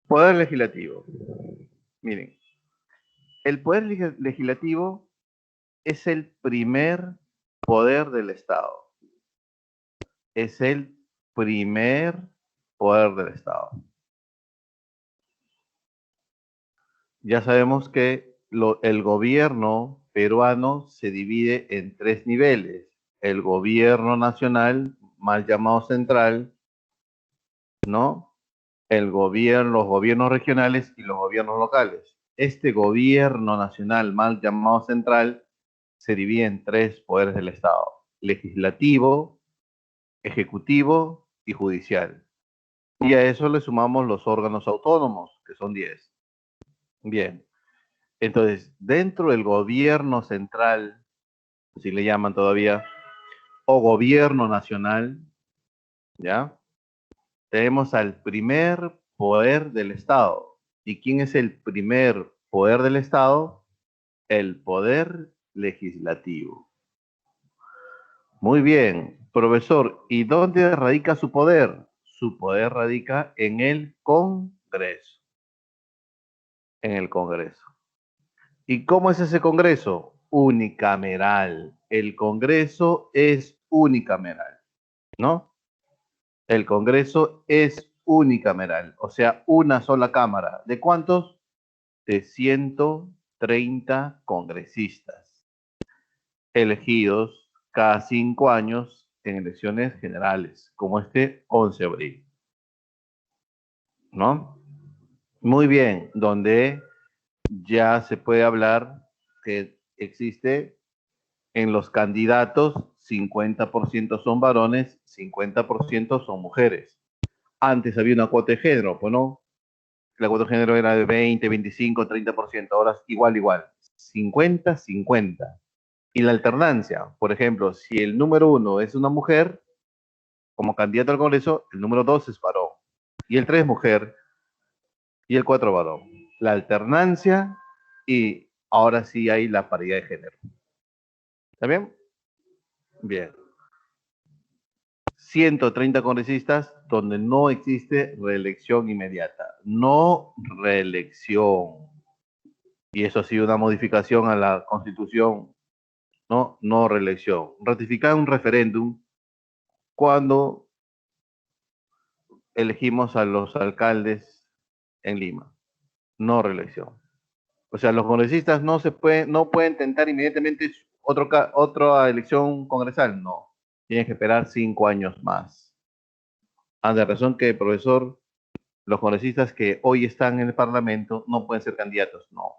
Poder legislativo. Miren, el poder legislativo es el primer poder del Estado. Es el primer poder del Estado. Ya sabemos que el gobierno peruano se divide en tres niveles. El gobierno nacional, mal llamado central, ¿no? Los gobiernos regionales y los gobiernos locales. Este gobierno nacional, mal llamado central, se divide en tres poderes del Estado: legislativo, ejecutivo y judicial. Y a eso le sumamos los órganos autónomos, que son 10. Bien, entonces, dentro del gobierno central, si le llaman todavía, o gobierno nacional, ¿ya? Tenemos al primer poder del Estado. ¿Y quién es el primer poder del Estado? El poder legislativo. Muy bien, profesor. ¿Y dónde radica su poder? Su poder radica en el Congreso. En el Congreso. ¿Y cómo es ese Congreso? Unicameral. El Congreso es unicameral, ¿no? El Congreso es unicameral, o sea, una sola cámara. ¿De cuántos? De 130 congresistas, elegidos cada 5 años en elecciones generales, como este 11 de abril, ¿no? Muy bien, donde ya se puede hablar que existe en los candidatos 50% son varones, 50% son mujeres. Antes había una cuota de género, pues no, la cuota de género era de 20, 25, 30%, ahora es igual, 50-50. Y la alternancia, por ejemplo, si el número uno es una mujer, como candidato al Congreso, el número dos es varón, y el tres mujer, y el cuatro varón. La alternancia, y ahora sí hay la paridad de género. ¿Está bien? Bien. 130 congresistas donde no existe reelección inmediata. No reelección. Y eso ha sido una modificación a la Constitución, ¿no? No reelección. Ratificar un referéndum cuando elegimos a los alcaldes en Lima. No reelección. O sea, los congresistas no pueden tentar inmediatamente otra elección congresal. No. Tienen que esperar 5 años más. De razón que, profesor, los congresistas que hoy están en el Parlamento no pueden ser candidatos. No.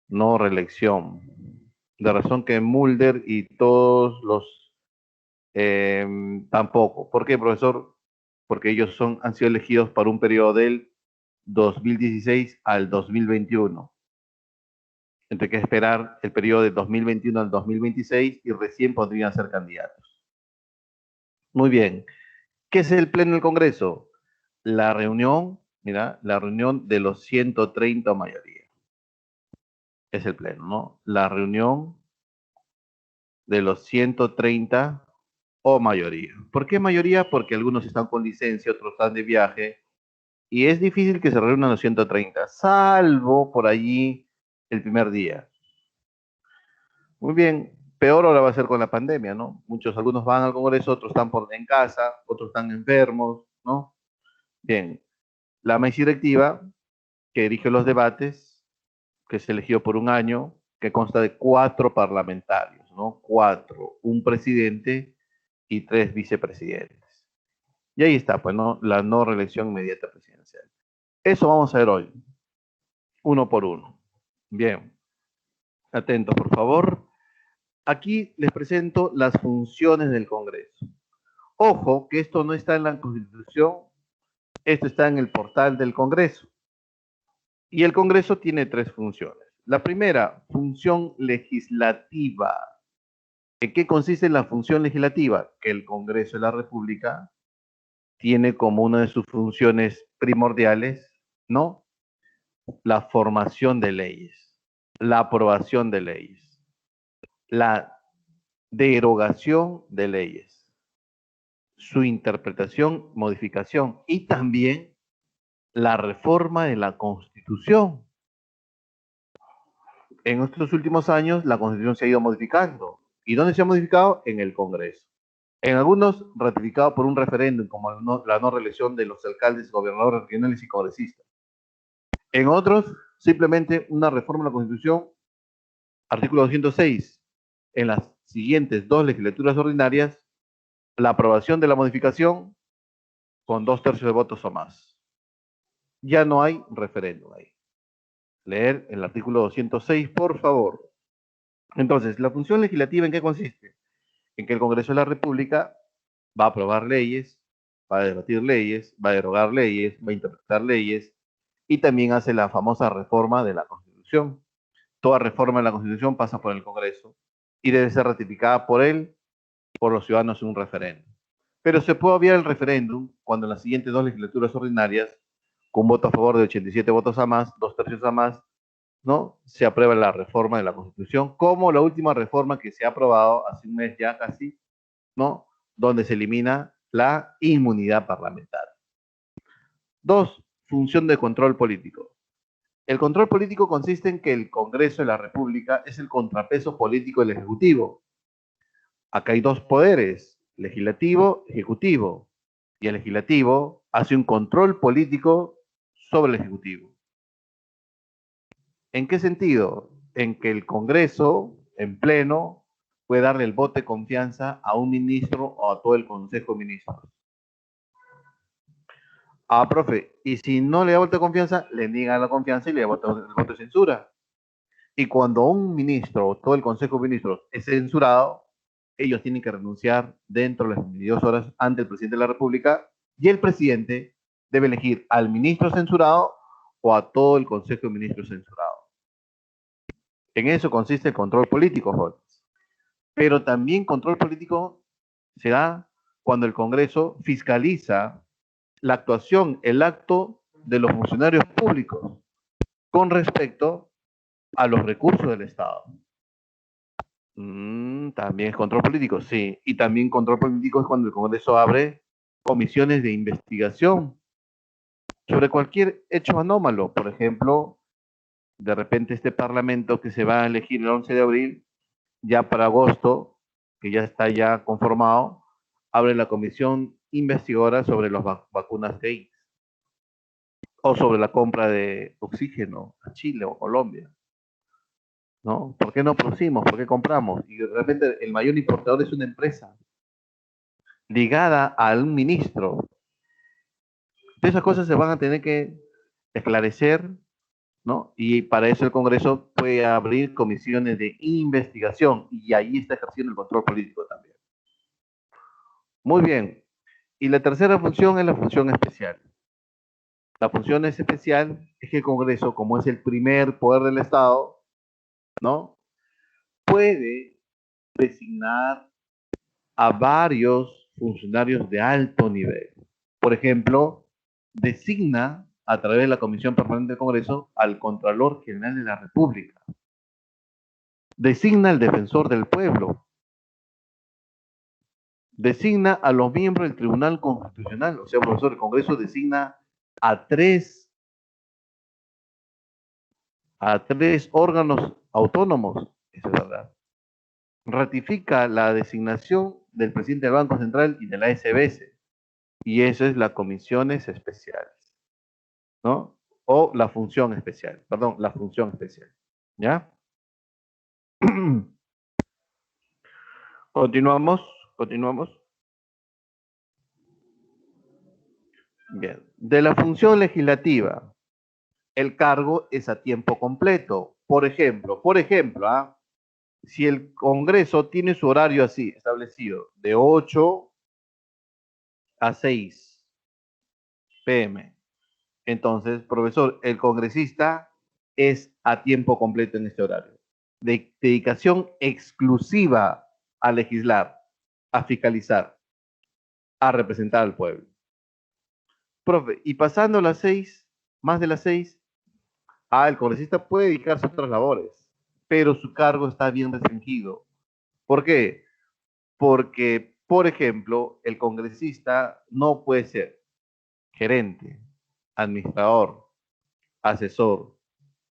No reelección. De razón que Mulder y todos los tampoco. ¿Por qué, profesor? Porque ellos han sido elegidos para un periodo del 2016 al 2021. Entonces hay que esperar el periodo de 2021 al 2026 y recién podrían ser candidatos. Muy bien. ¿Qué es el Pleno del Congreso? La reunión, mira, la reunión de los 130 mayoría. Es el Pleno, ¿no? La reunión de los 130 o mayoría. ¿Por qué mayoría? Porque algunos están con licencia, otros están de viaje, y es difícil que se reúnan los 130, salvo por allí el primer día. Muy bien, peor ahora va a ser con la pandemia, ¿no? Algunos van al Congreso, otros están en casa, otros están enfermos, ¿no? Bien, la mesa directiva que dirige los debates, que se eligió por un año, que consta de 4 parlamentarios, ¿no? 4, un presidente y 3 vicepresidentes. Y ahí está, pues, ¿no? La no reelección inmediata presidencial. Eso vamos a ver hoy, uno por uno. Bien, atentos, por favor. Aquí les presento las funciones del Congreso. Ojo, que esto no está en la Constitución, esto está en el portal del Congreso. Y el Congreso tiene 3 funciones. La primera, función legislativa. ¿En qué consiste la función legislativa? Que el Congreso de la República tiene como una de sus funciones primordiales, ¿no? La formación de leyes, la aprobación de leyes, la derogación de leyes, su interpretación, modificación y también la reforma de la Constitución. En estos últimos años, la Constitución se ha ido modificando. ¿Y dónde se ha modificado? En el Congreso. En algunos, ratificado por un referéndum, como la no reelección de los alcaldes, gobernadores regionales y congresistas. En otros, simplemente una reforma de la Constitución, artículo 206. En las siguientes dos legislaturas ordinarias, la aprobación de la modificación con 2/3 de votos o más. Ya no hay referéndum ahí. Leer el artículo 206, por favor. Entonces, ¿la función legislativa en qué consiste? En que el Congreso de la República va a aprobar leyes, va a debatir leyes, va a derogar leyes, va a interpretar leyes y también hace la famosa reforma de la Constitución. Toda reforma de la Constitución pasa por el Congreso y debe ser ratificada por él, por los ciudadanos en un referéndum. Pero se puede obviar el referéndum cuando en las siguientes dos legislaturas ordinarias, con voto a favor de 87 votos a más, 2/3 a más, ¿no? Se aprueba la reforma de la Constitución, como la última reforma que se ha aprobado hace un mes ya casi, ¿no? Donde se elimina la inmunidad parlamentaria. Dos, función de control político. El control político consiste en que el Congreso de la República es el contrapeso político del Ejecutivo. Acá hay dos poderes, legislativo, ejecutivo, y el legislativo hace un control político sobre el ejecutivo. ¿En qué sentido? En que el Congreso, en pleno, puede darle el voto de confianza a un ministro o a todo el Consejo de Ministros. Ah, profe, y si no le da voto de confianza, le niegan la confianza y le da el voto de censura. Y cuando un ministro o todo el Consejo de Ministros es censurado, ellos tienen que renunciar dentro de las 22 horas ante el presidente de la República y el presidente debe elegir al ministro censurado o a todo el Consejo de Ministros censurado. En eso consiste el control político, jóvenes. Pero también control político se da cuando el Congreso fiscaliza la actuación, el acto de los funcionarios públicos con respecto a los recursos del Estado. También es control político, sí. Y también control político es cuando el Congreso abre comisiones de investigación sobre cualquier hecho anómalo. Por ejemplo, de repente este Parlamento que se va a elegir el 11 de abril, ya para agosto, que ya está ya conformado, abre la comisión investigadora sobre las vacunas gays o sobre la compra de oxígeno a Chile o Colombia. ¿No? ¿Por qué no producimos? ¿Por qué compramos? Y de repente el mayor importador es una empresa ligada a un ministro. Esas cosas se van a tener que esclarecer, ¿no? Y para eso el Congreso puede abrir comisiones de investigación y ahí está ejerciendo el control político también. Muy bien. Y la tercera función es la función especial. La función especial es que el Congreso, como es el primer poder del Estado, ¿no? Puede designar a varios funcionarios de alto nivel. Por ejemplo, designa a través de la Comisión Permanente del Congreso al Contralor General de la República. Designa al Defensor del Pueblo. Designa a los miembros del Tribunal Constitucional. O sea, profesor, el Congreso designa a tres órganos autónomos. Eso es verdad. Ratifica la designación del presidente del Banco Central y de la SBS. Y eso es las comisiones especiales, ¿no? O la función especial, perdón, la función especial. ¿Ya? Continuamos, continuamos. Bien. De la función legislativa, el cargo es a tiempo completo. Por ejemplo, ¿ah? Si el Congreso tiene su horario así establecido, de 8 a 6 p.m., entonces, profesor, el congresista es a tiempo completo en este horario. De dedicación exclusiva a legislar, a fiscalizar, a representar al pueblo. Profe, y pasando las 6, más de las 6, el congresista puede dedicarse a otras labores, pero su cargo está bien restringido. ¿Por qué? Porque, por ejemplo, el congresista no puede ser gerente, administrador, asesor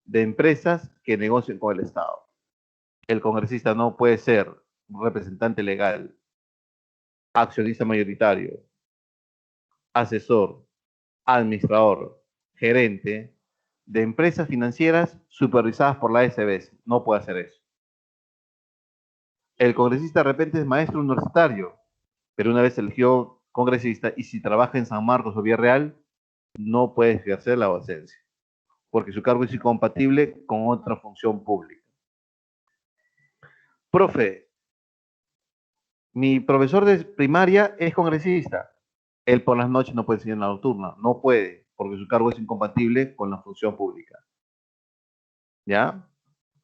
de empresas que negocien con el Estado. El congresista no puede ser representante legal, accionista mayoritario, asesor, administrador, gerente de empresas financieras supervisadas por la SBS. No puede hacer eso. El congresista de repente es maestro universitario, pero una vez eligió congresista y si trabaja en San Marcos o Villarreal, no puede ejercer la docencia, porque su cargo es incompatible con otra función pública. Profe, mi profesor de primaria es congresista. Él por las noches no puede enseñar en la nocturna, no puede, porque su cargo es incompatible con la función pública. ¿Ya?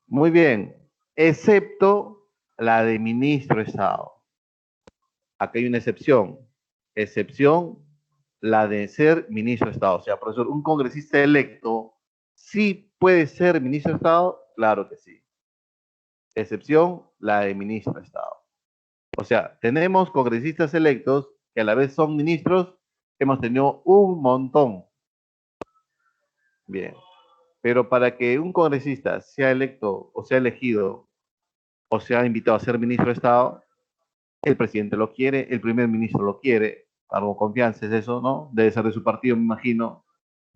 Muy bien, excepto la de ministro de Estado. Aquí hay una excepción. Excepción, la de ser ministro de Estado. O sea, profesor, un congresista electo sí puede ser ministro de Estado, claro que sí. Excepción, la de ministro de Estado. O sea, tenemos congresistas electos que a la vez son ministros, hemos tenido un montón. Bien, pero para que un congresista sea electo o sea elegido o sea invitado a ser ministro de Estado, el presidente lo quiere, el primer ministro lo quiere, algo confianza es eso, ¿no? Debe ser de su partido, me imagino.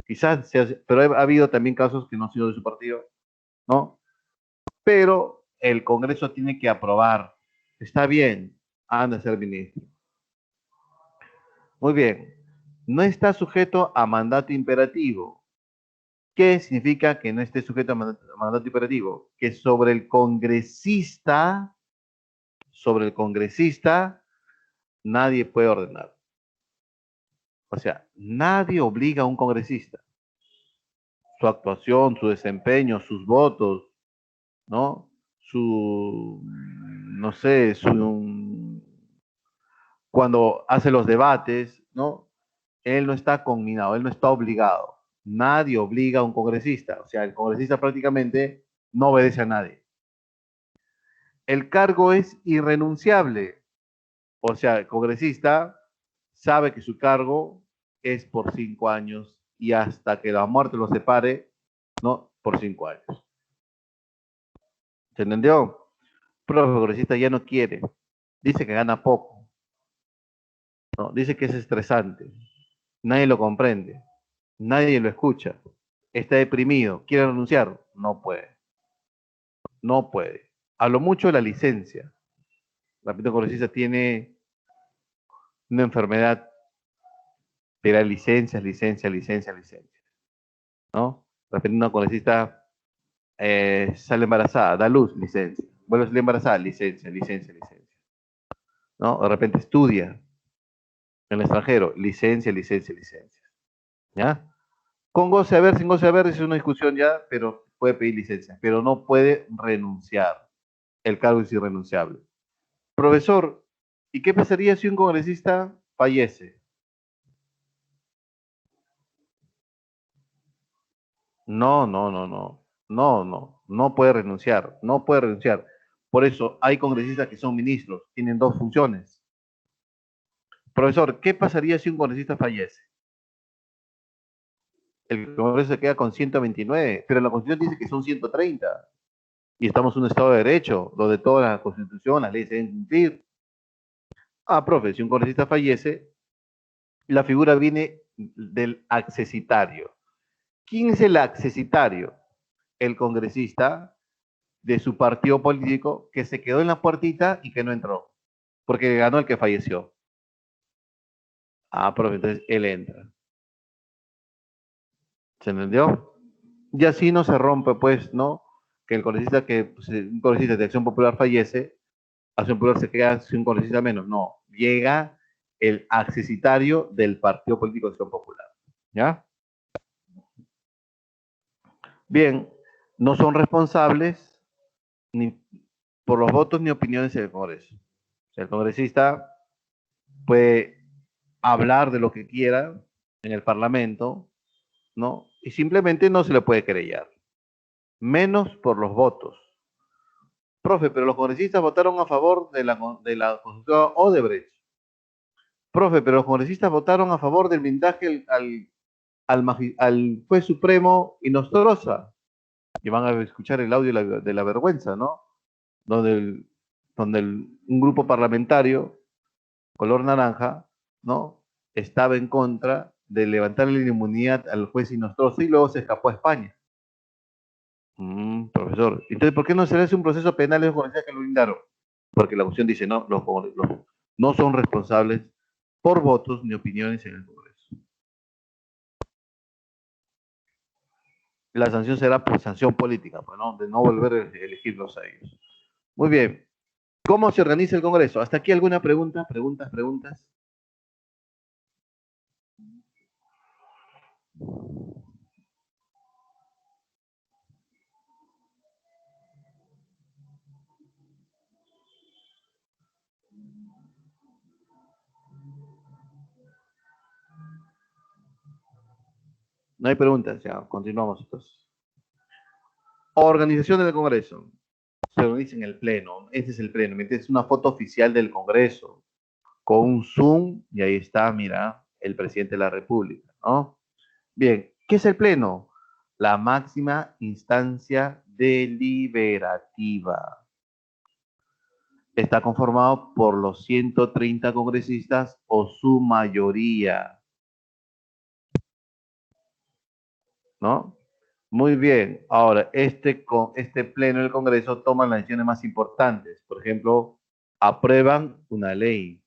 Quizás sea, pero ha habido también casos que no han sido de su partido, ¿no? Pero el Congreso tiene que aprobar. Está bien, han de ser ministro. Muy bien, no está sujeto a mandato imperativo. ¿Qué significa que no esté sujeto a mandato imperativo? Que sobre el congresista, nadie puede ordenar. O sea, nadie obliga a un congresista. Su actuación, su desempeño, sus votos, ¿no? No sé, cuando hace los debates, ¿no? Él no está conminado, él no está obligado. Nadie obliga a un congresista. O sea, el congresista prácticamente no obedece a nadie. El cargo es irrenunciable. O sea, el congresista sabe que su cargo es por 5 años y hasta que la muerte lo separe, ¿no? Por 5 años. ¿Se entendió? Pero el congresista ya no quiere. Dice que gana poco, ¿no? Dice que es estresante. Nadie lo comprende. Nadie lo escucha. Está deprimido. ¿Quiere renunciar? No puede. No puede. A lo mucho la licencia. Repito, el congresista tiene una enfermedad, te da licencias, licencias, licencias, licencias, ¿no? Repito, una congresista sale embarazada, da luz, licencia. Vuelve a salir embarazada, licencia, licencia, licencia. ¿No? De repente estudia en el extranjero, licencia, licencia, licencia. ¿Ya? Con goce de haber, sin goce de haber, es una discusión ya, pero puede pedir licencia, pero no puede renunciar. El cargo es irrenunciable. Profesor, ¿y qué pasaría si un congresista fallece? No, no, no, no. No, no. No puede renunciar. No puede renunciar. Por eso hay congresistas que son ministros, tienen dos funciones. Profesor, ¿qué pasaría si un congresista fallece? El Congreso se queda con 129, pero la Constitución dice que son 130. Y estamos en un Estado de Derecho, donde toda la Constitución, las leyes se deben cumplir. Ah, profe, si un congresista fallece, la figura viene del accesitario. ¿Quién es el accesitario? El congresista de su partido político que se quedó en la puertita y que no entró, porque ganó el que falleció. Ah, profe, entonces él entra. ¿Se entendió? Y así no se rompe, pues, ¿no? Que el congresista pues, un congresista de Acción Popular fallece, Acción Popular se queda sin un congresista menos. No, llega el accesitario del partido político de Acción Popular. ¿Ya? Bien, no son responsables ni por los votos ni opiniones del Congreso. O sea, el congresista puede hablar de lo que quiera en el Parlamento, ¿no? Y simplemente no se le puede querellar, menos por los votos. Profe, pero los congresistas votaron a favor de la Constitución Odebrecht. Profe, pero los congresistas votaron a favor del blindaje al juez supremo Inostroza, y van a escuchar el audio de la vergüenza, ¿no? Donde, un grupo parlamentario, color naranja, ¿no? Estaba en contra de levantarle la inmunidad al juez Inostroza y luego se escapó a España. Profesor, entonces, ¿por qué no se le hace un proceso penal a los congresistas que lo blindaron? Porque la Constitución dice, no, no son responsables por votos ni opiniones en el Congreso. La sanción será por sanción política, pues, ¿no? De no volver a elegirlos a ellos. Muy bien. ¿Cómo se organiza el Congreso? ¿Hasta aquí alguna pregunta? ¿Preguntas? No hay preguntas, ya, continuamos entonces. Organización del Congreso. Se organiza en el Pleno. Este es el Pleno. Es una foto oficial del Congreso con un zoom y ahí está, mira, el presidente de la República, ¿no? Bien, ¿qué es el Pleno? La máxima instancia deliberativa. Está conformado por los 130 congresistas o su mayoría, ¿no? Muy bien. Ahora, este pleno del Congreso toma las decisiones más importantes. Por ejemplo, aprueban una ley,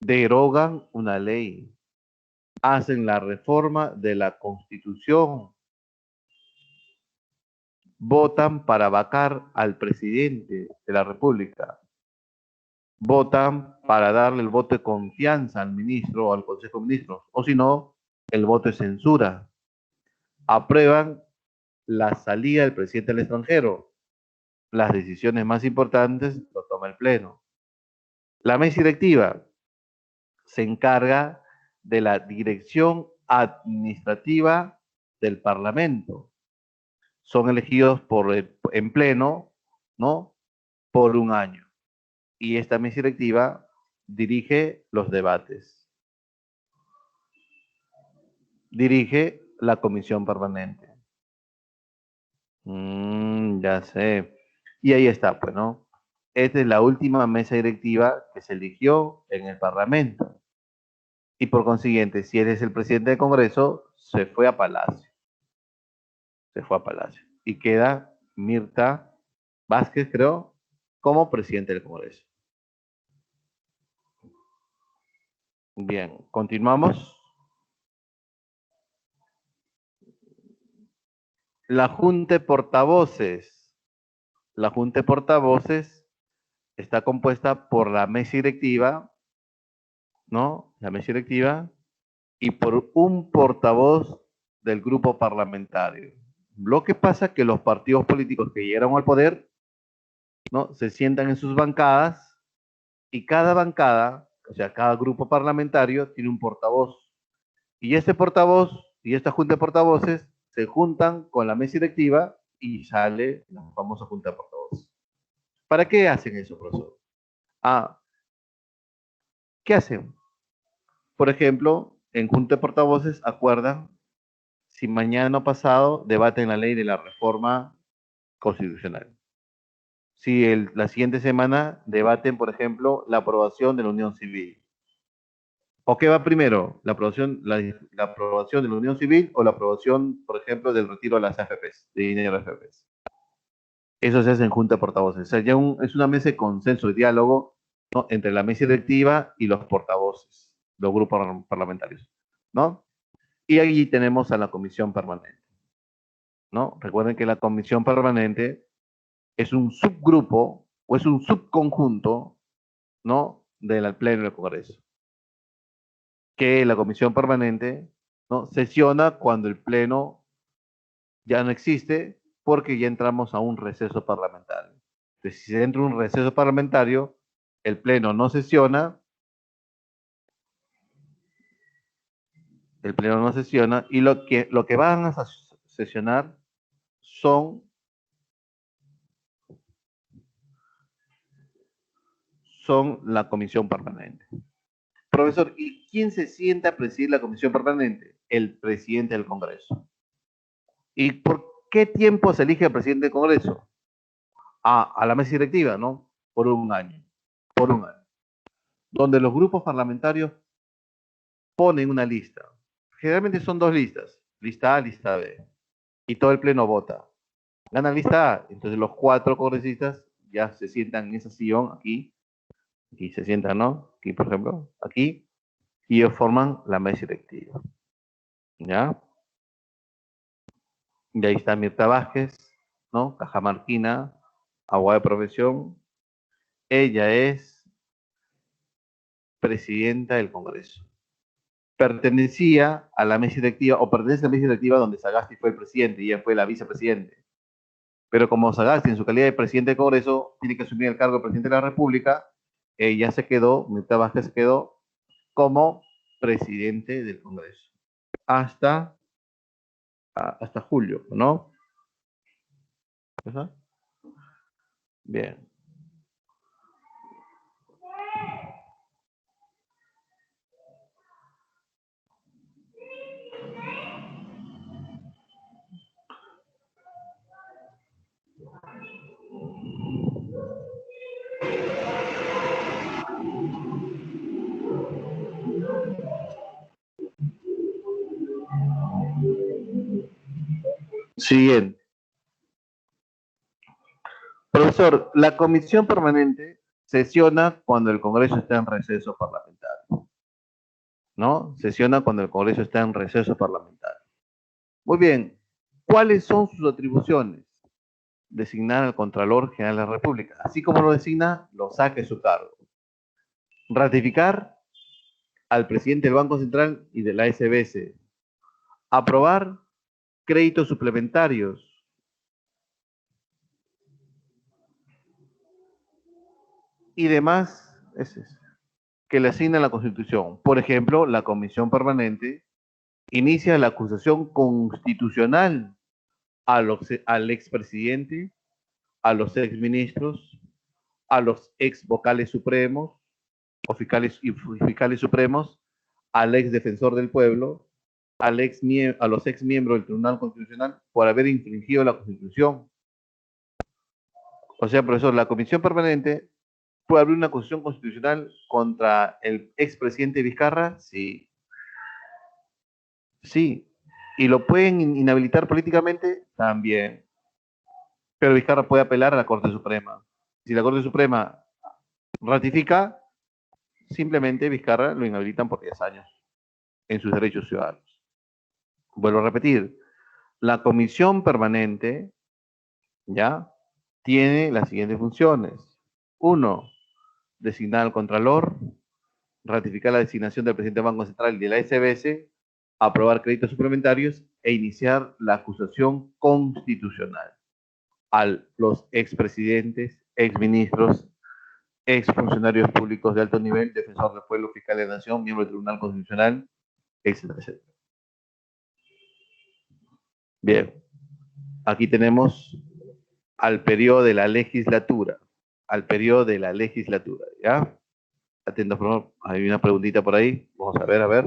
derogan una ley, hacen la reforma de la Constitución, votan para vacar al presidente de la República, votan para darle el voto de confianza al ministro o al Consejo de Ministros, o si no, el voto de censura. Aprueban la salida del presidente al extranjero. Las decisiones más importantes lo toma el Pleno. La mesa directiva se encarga de la dirección administrativa del Parlamento. Son elegidos en Pleno, ¿no? Por un año. Y esta mesa directiva dirige los debates, dirige la comisión permanente. Ya sé. Y ahí está, pues, ¿no? Esta es la última mesa directiva que se eligió en el Parlamento. Y por consiguiente, si eres el presidente del Congreso, se fue a Palacio. Se fue a Palacio. Y queda Mirta Vázquez, creo, como presidente del Congreso. Bien, continuamos. La Junta de Portavoces. La Junta de Portavoces está compuesta por la mesa directiva, ¿no? La mesa directiva y por un portavoz del grupo parlamentario. Lo que pasa es que los partidos políticos que llegaron al poder, ¿no? Se sientan en sus bancadas y cada bancada, o sea, cada grupo parlamentario tiene un portavoz. Y este portavoz y esta junta de portavoces se juntan con la mesa directiva y sale la famosa junta de portavoces. ¿Para qué hacen eso, profesor? Ah, ¿qué hacen? Por ejemplo, en junta de portavoces acuerdan si mañana o pasado debaten la ley de la reforma constitucional. Si la siguiente semana debaten, por ejemplo, la aprobación de la unión civil. ¿O qué va primero? ¿La aprobación de la unión civil o la aprobación, por ejemplo, del retiro de las AFPs, de dinero de AFPs? Eso se hace en junta de portavoces. O sea, ya es una mesa de consenso y diálogo, ¿no? Entre la mesa directiva y los portavoces, los grupos parlamentarios, ¿no? Y allí tenemos a la comisión permanente, ¿no? Recuerden que la comisión permanente es un subgrupo o es un subconjunto, ¿no? Del Pleno del Congreso. Que la comisión permanente, ¿no? Sesiona cuando el Pleno ya no existe porque ya entramos a un receso parlamentario. Entonces, si se entra un receso parlamentario, el Pleno no sesiona, y lo que van a sesionar son la comisión permanente. Profesor, ¿y quién se sienta a presidir la comisión permanente? el presidente del Congreso. ¿Y por qué tiempo se elige el presidente del Congreso? A la mesa directiva, ¿no? Por un año. Por un año. Donde los grupos parlamentarios ponen una lista. Generalmente son dos listas. Lista A, lista B. Y todo el pleno vota. Gana lista A. Entonces los 4 congresistas ya se sientan en esa sillón aquí. Aquí se sientan, ¿no? Aquí, por ejemplo. Aquí. Y ellos forman la mesa directiva. ¿Ya? Y ahí está Mirta Vázquez, ¿no? Cajamarquina, abogada de profesión. Ella es presidenta del Congreso. Pertenecía a la mesa directiva, o pertenece a la mesa directiva donde Sagasti fue el presidente y ella fue la vicepresidente. Pero como Sagasti, en su calidad de presidente del Congreso, tiene que asumir el cargo de presidente de la República, ella se quedó, Mirta Vázquez se quedó como presidente del Congreso. Hasta julio, ¿no? ¿Eso? Bien. Siguiente. Profesor, la comisión permanente sesiona cuando el Congreso está en receso parlamentario, ¿no? Sesiona cuando el Congreso está en receso parlamentario. Muy bien, ¿cuáles son sus atribuciones? Designar al Contralor General de la República. Así como lo designa, lo saque de su cargo. Ratificar al presidente del Banco Central y de la SBS. Aprobar créditos suplementarios. Y demás que le asigna la Constitución. Por ejemplo, la Comisión Permanente inicia la acusación constitucional al expresidente, a los exministros, a los ex vocales supremos o fiscales supremos, al ex defensor del pueblo, a los ex miembros del Tribunal Constitucional por haber infringido la Constitución. O sea, profesor, la Comisión Permanente puede abrir una acusación constitucional contra el expresidente Vizcarra, sí. Sí. ¿Y lo pueden inhabilitar políticamente? También. Pero Vizcarra puede apelar a la Corte Suprema. Si la Corte Suprema ratifica, simplemente Vizcarra lo inhabilitan por 10 años en sus derechos ciudadanos. Vuelvo a repetir, la comisión permanente ya tiene las siguientes funciones. 1. Designar al Contralor, ratificar la designación del presidente del Banco Central y de la SBS, aprobar créditos suplementarios e iniciar la acusación constitucional a los expresidentes, exministros, exfuncionarios públicos de alto nivel, defensor del pueblo, fiscal de la nación, miembro del Tribunal Constitucional, etcétera, etcétera. Bien, aquí tenemos al periodo de la legislatura, ¿ya? Atentos, por favor, hay una preguntita por ahí, vamos a ver, a ver.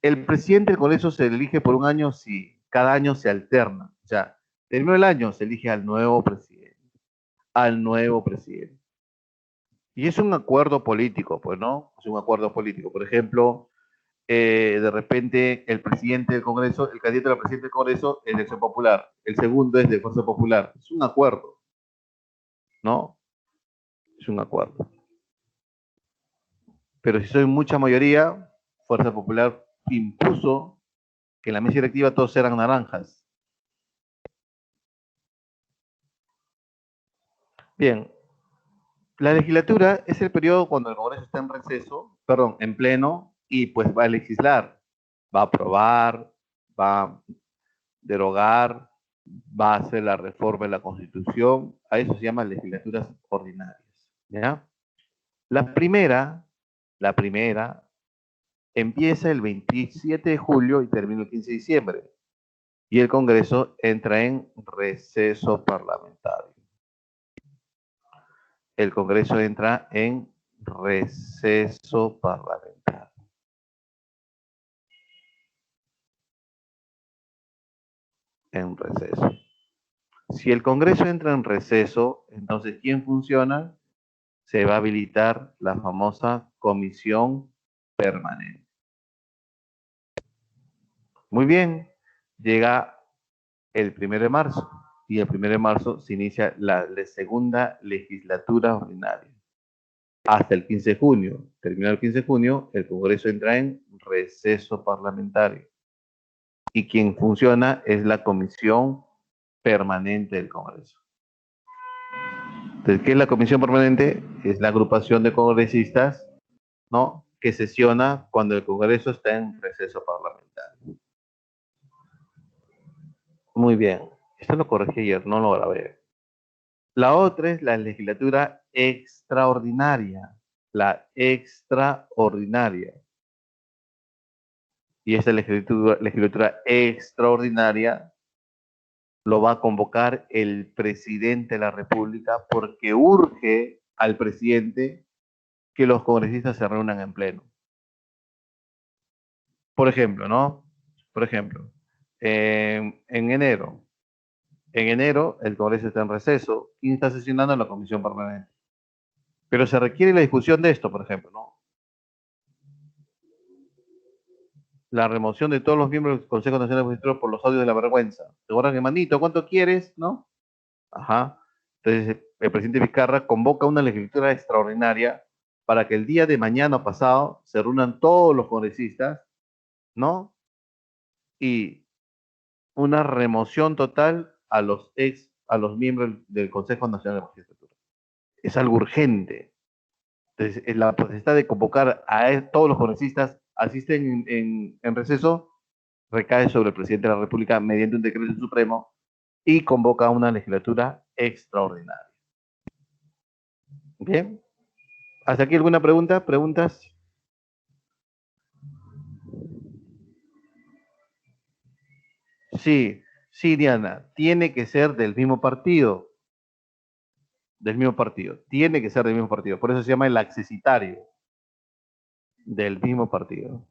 El presidente del Congreso se elige por un año, sí, cada año se alterna, o sea, terminó el año, se elige al nuevo presidente. Y es un acuerdo político, pues, ¿no? Es un acuerdo político. Por ejemplo, de repente el presidente del Congreso, el candidato al presidente del Congreso es de Acción Popular, el segundo es de Fuerza Popular. Es un acuerdo, ¿no? Es un acuerdo. Pero si soy mucha mayoría, Fuerza Popular impuso que en la mesa directiva todos eran naranjas. Bien, la legislatura es el periodo cuando el Congreso está en receso, perdón, en pleno, y pues va a legislar, va a aprobar, va a derogar, va a hacer la reforma de la Constitución, a eso se llaman legislaturas ordinarias, ¿ya? La primera empieza el 27 de julio y termina el 15 de diciembre, y el Congreso entra en receso parlamentario. El Congreso entra en receso parlamentario. en receso. Si el Congreso entra en receso, entonces ¿quién funciona? Se va a habilitar la famosa comisión permanente. Muy bien, llega el 1 de marzo y el 1 de marzo se inicia la segunda legislatura ordinaria. Hasta el 15 de junio. Terminado el 15 de junio, el Congreso entra en receso parlamentario. Y quien funciona es la comisión permanente del Congreso. Entonces, ¿qué es la comisión permanente? Es la agrupación de congresistas, ¿no?, que sesiona cuando el Congreso está en receso parlamentario. Muy bien. Esto lo corregí ayer, no lo grabé. La otra es la legislatura extraordinaria. La extraordinaria. Y esta legislatura extraordinaria lo va a convocar el presidente de la República porque urge al presidente que los congresistas se reúnan en pleno. Por ejemplo, ¿no? Por ejemplo, en enero el Congreso está en receso y está sesionando en la Comisión Permanente. Pero se requiere la discusión de esto, por ejemplo, ¿no? La remoción de todos los miembros del Consejo Nacional de Magistrados por los audios de la vergüenza. ¿Te acuerdan, hermanito? ¿Cuánto quieres? ¿No? Ajá. Entonces, el presidente Vizcarra convoca una legislatura extraordinaria para que el día de mañana pasado se reúnan todos los congresistas, ¿no? Y una remoción total a los miembros del Consejo Nacional de Magistratura. Es algo urgente. Entonces, la potestad de convocar a todos los congresistas asisten en receso recae sobre el presidente de la República mediante un decreto supremo y convoca a una legislatura extraordinaria. Bien. ¿Hasta aquí alguna pregunta? ¿Preguntas? Sí, sí, Diana, tiene que ser del mismo partido. Del mismo partido. Tiene que ser del mismo partido. Por eso se llama el accesitario. Del mismo partido.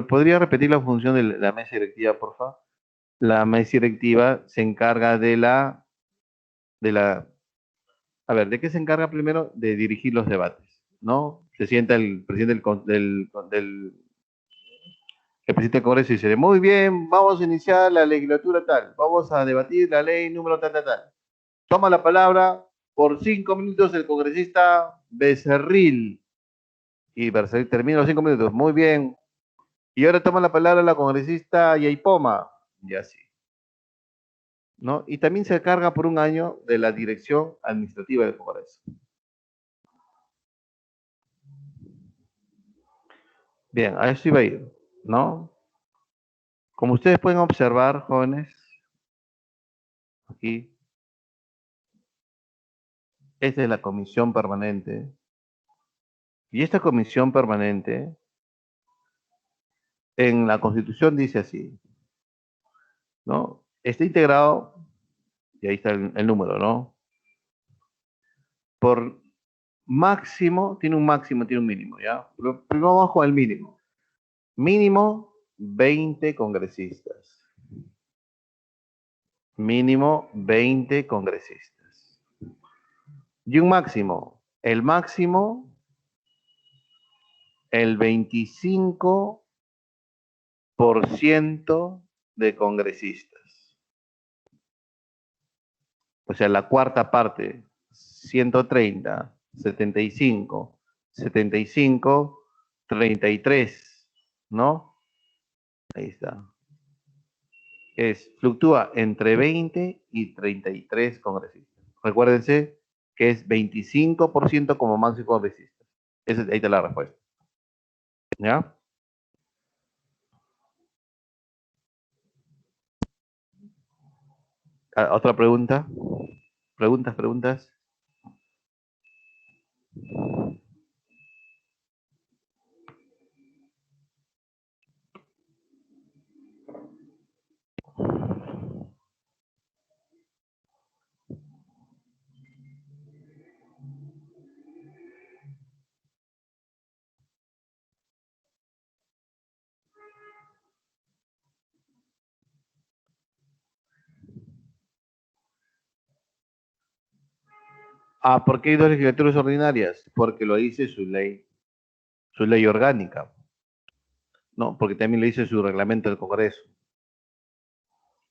¿Podría repetir la función de la mesa directiva, por favor? La mesa directiva se encarga de la, a ver, ¿de qué se encarga primero? De dirigir los debates, ¿no? Se sienta el presidente el presidente del Congreso y dice, muy bien, vamos a iniciar la legislatura tal, vamos a debatir la ley número tal, tal, tal. Toma la palabra por 5 minutos el congresista Becerril. Y Becerril termina los 5 minutos, muy bien. Y ahora toma la palabra la congresista Yaipoma. Y así, ¿no? Y también se carga por un año de la dirección administrativa del Congreso. Bien, a eso iba a ir, ¿no? Como ustedes pueden observar, jóvenes, aquí, esta es la comisión permanente. Y esta comisión permanente, en la Constitución dice así, ¿no? Está integrado, y ahí está el número, ¿no? Por máximo, tiene un máximo, tiene un mínimo, ¿ya? Pero primero vamos con el mínimo. Mínimo 20 congresistas. Mínimo 20 congresistas. Y un máximo. El máximo, el 25% de congresistas. O sea, la cuarta parte, 130, 75, 75, 33, ¿no? Ahí está. Fluctúa entre 20 y 33 congresistas. Recuérdense que es 25% como máximo congresistas. Ahí está la respuesta. ¿Ya? ¿Otra pregunta? ¿Preguntas? ¿Por qué hay dos legislaturas ordinarias? Porque lo dice su ley orgánica, ¿no? Porque también lo dice su reglamento del Congreso.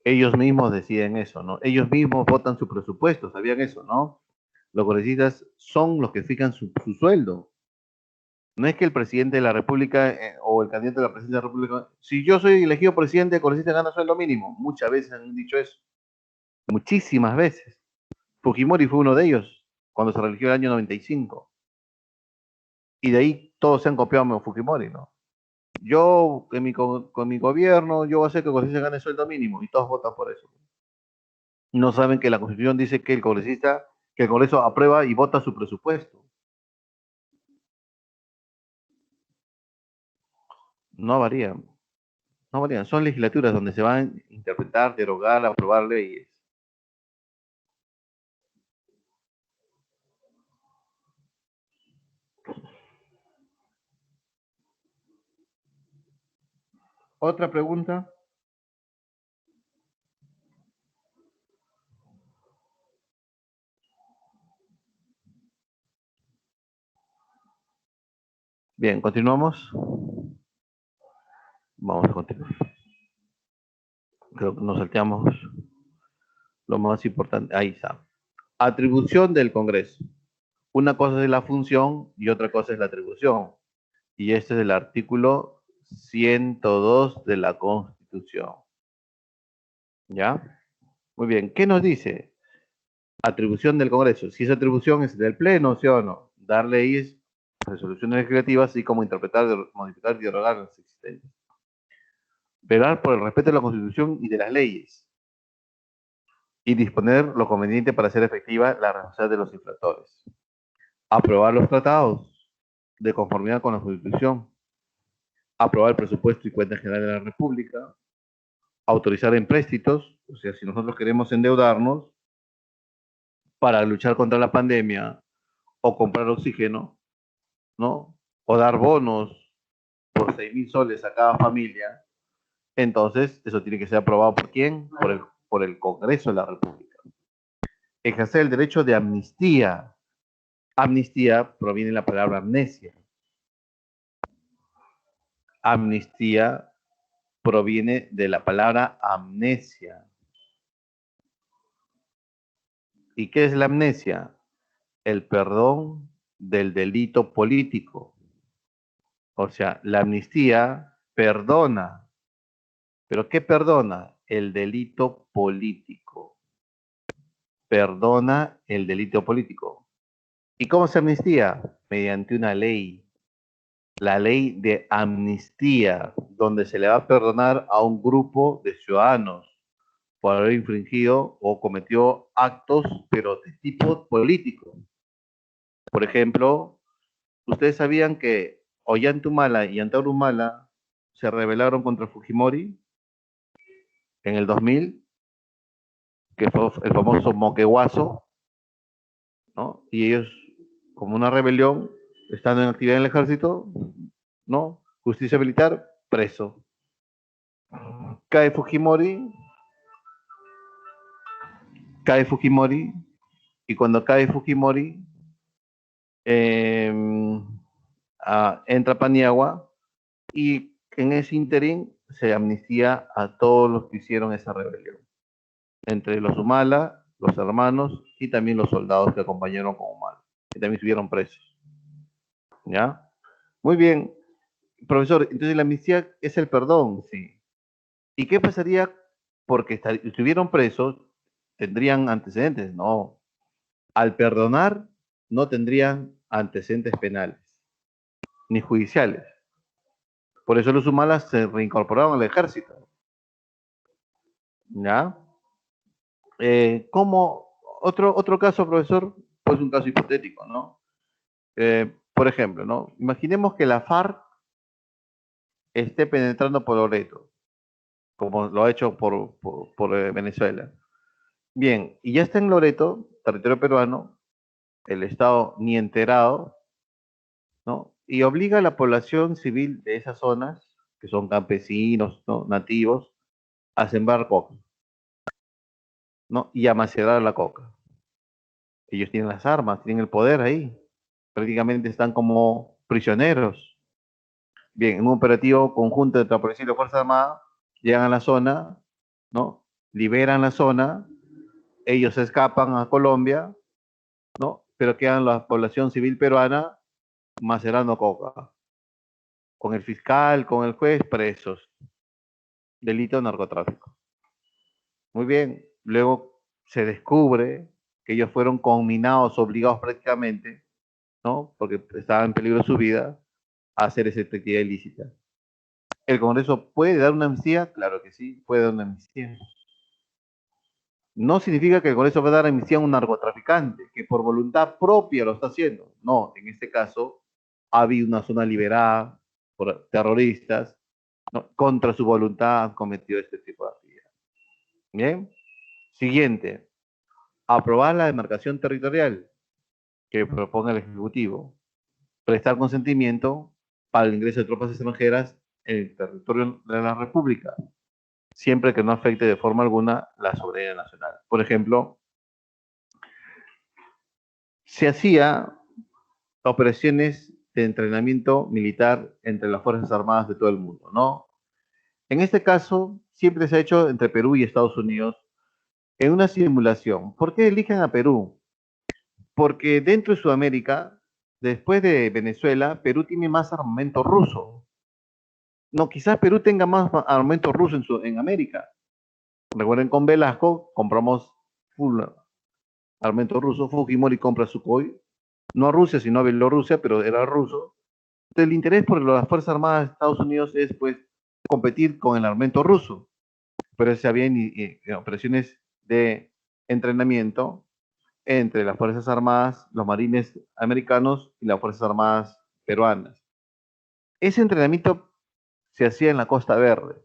Ellos mismos deciden eso, ¿no? Ellos mismos votan su presupuesto, ¿sabían eso, no? Los congresistas son los que fijan su sueldo. No es que el presidente de la República o el candidato de la presidencia de la República, si yo soy elegido presidente, el congresista gana sueldo mínimo. Muchas veces han dicho eso. Muchísimas veces. Fujimori fue uno de ellos, cuando se religió el año 95. Y de ahí todos se han copiado a Fujimori, ¿no? Yo, con mi gobierno, yo voy a hacer que el congresista gane sueldo mínimo. Y todos votan por eso. No saben que la Constitución dice que que el Congreso aprueba y vota su presupuesto. No varían. No varían. Son legislaturas donde se van a interpretar, derogar, aprobar leyes. ¿Otra pregunta? Bien, continuamos. Vamos a continuar. Creo que nos salteamos lo más importante. Ahí está. Atribución del Congreso. Una cosa es la función y otra cosa es la atribución. Y este es el artículo 102 de la Constitución. ¿Ya? Muy bien. ¿Qué nos dice? Atribución del Congreso. Si esa atribución es del Pleno, ¿sí o no? Dar leyes, resoluciones legislativas, así como interpretar, modificar y derogar las existentes. Velar por el respeto de la Constitución y de las leyes. Y disponer lo conveniente para hacer efectiva la responsabilidad de los infractores. Aprobar los tratados de conformidad con la Constitución. Aprobar el presupuesto y cuentas generales de la República. Autorizar empréstitos, o sea, si nosotros queremos endeudarnos para luchar contra la pandemia o comprar oxígeno, ¿no? O dar bonos por 6.000 soles a cada familia, entonces eso tiene que ser aprobado por quién? Por el Congreso de la República. Ejercer el derecho de amnistía. Amnistía proviene de la palabra amnesia. Amnistía proviene de la palabra amnesia. ¿Y qué es la amnesia? El perdón del delito político. O sea, la amnistía perdona. ¿Pero qué perdona? El delito político. Perdona el delito político. ¿Y cómo se amnistía? Mediante una ley. La ley de amnistía, donde se le va a perdonar a un grupo de ciudadanos por haber infringido o cometió actos, pero de tipo político. Por ejemplo, ustedes sabían que Ollantumala y Antauro Humala se rebelaron contra Fujimori en el 2000, que fue el famoso Moqueguazo, ¿no? Y ellos, como una rebelión, estando en actividad en el ejército, ¿no? Justicia militar, preso. Cae Fujimori, cae Fujimori, y cuando cae Fujimori, eh, entra Paniagua, y en ese interín se amnistía a todos los que hicieron esa rebelión, entre los Humala, los hermanos y también los soldados que acompañaron con Humala, que también estuvieron presos. ¿Ya? Muy bien, profesor, entonces la amnistía es el perdón, sí. ¿Y qué pasaría porque estuvieron presos? ¿Tendrían antecedentes? No. Al perdonar, no tendrían antecedentes penales ni judiciales. Por eso los humalas se reincorporaron al ejército. ¿Ya? Como otro caso, profesor, pues un caso hipotético, ¿no? Por ejemplo, ¿no? Imaginemos que la FARC esté penetrando por Loreto, como lo ha hecho por Venezuela. Bien, y ya está en Loreto, territorio peruano, el Estado ni enterado, ¿no? Y obliga a la población civil de esas zonas, que son campesinos, ¿no? Nativos, a sembrar coca, ¿no? Y a macerar la coca. Ellos tienen las armas, tienen el poder ahí. Prácticamente están como prisioneros. Bien, en un operativo conjunto entre la policía y la Fuerza Armada, llegan a la zona, ¿no? Liberan la zona, ellos se escapan a Colombia, ¿no? Pero quedan la población civil peruana macerando coca, con el fiscal, con el juez, presos. Delito de narcotráfico. Muy bien, luego se descubre que ellos fueron conminados, obligados prácticamente, ¿no? Porque estaba en peligro su vida, a hacer esa actividad ilícita. ¿El Congreso puede dar una amnistía? Claro que sí, puede dar una amnistía. No significa que el Congreso va a dar amnistía a un narcotraficante que por voluntad propia lo está haciendo. No, en este caso ha habido una zona liberada por terroristas, ¿no? Contra su voluntad han cometido este tipo de actividad. Bien. Siguiente, aprobar la demarcación territorial que proponga el Ejecutivo, prestar consentimiento para el ingreso de tropas extranjeras en el territorio de la República, siempre que no afecte de forma alguna la soberanía nacional. Por ejemplo, se hacía operaciones de entrenamiento militar entre las Fuerzas Armadas de todo el mundo, ¿no? En este caso, siempre se ha hecho entre Perú y Estados Unidos en una simulación. ¿Por qué eligen a Perú? Porque dentro de Sudamérica, después de Venezuela, Perú tiene más armamento ruso. No, quizás Perú tenga más armamento ruso en América. Recuerden, con Velasco compramos full armamento ruso. Fujimori compra Sukhoi, no a Rusia, sino a Bielorrusia, pero era ruso. Entonces, el interés por las Fuerzas Armadas de Estados Unidos es, pues, competir con el armamento ruso. Pero se habían operaciones de entrenamiento entre las Fuerzas Armadas, los marines americanos y las Fuerzas Armadas peruanas. Ese entrenamiento se hacía en la Costa Verde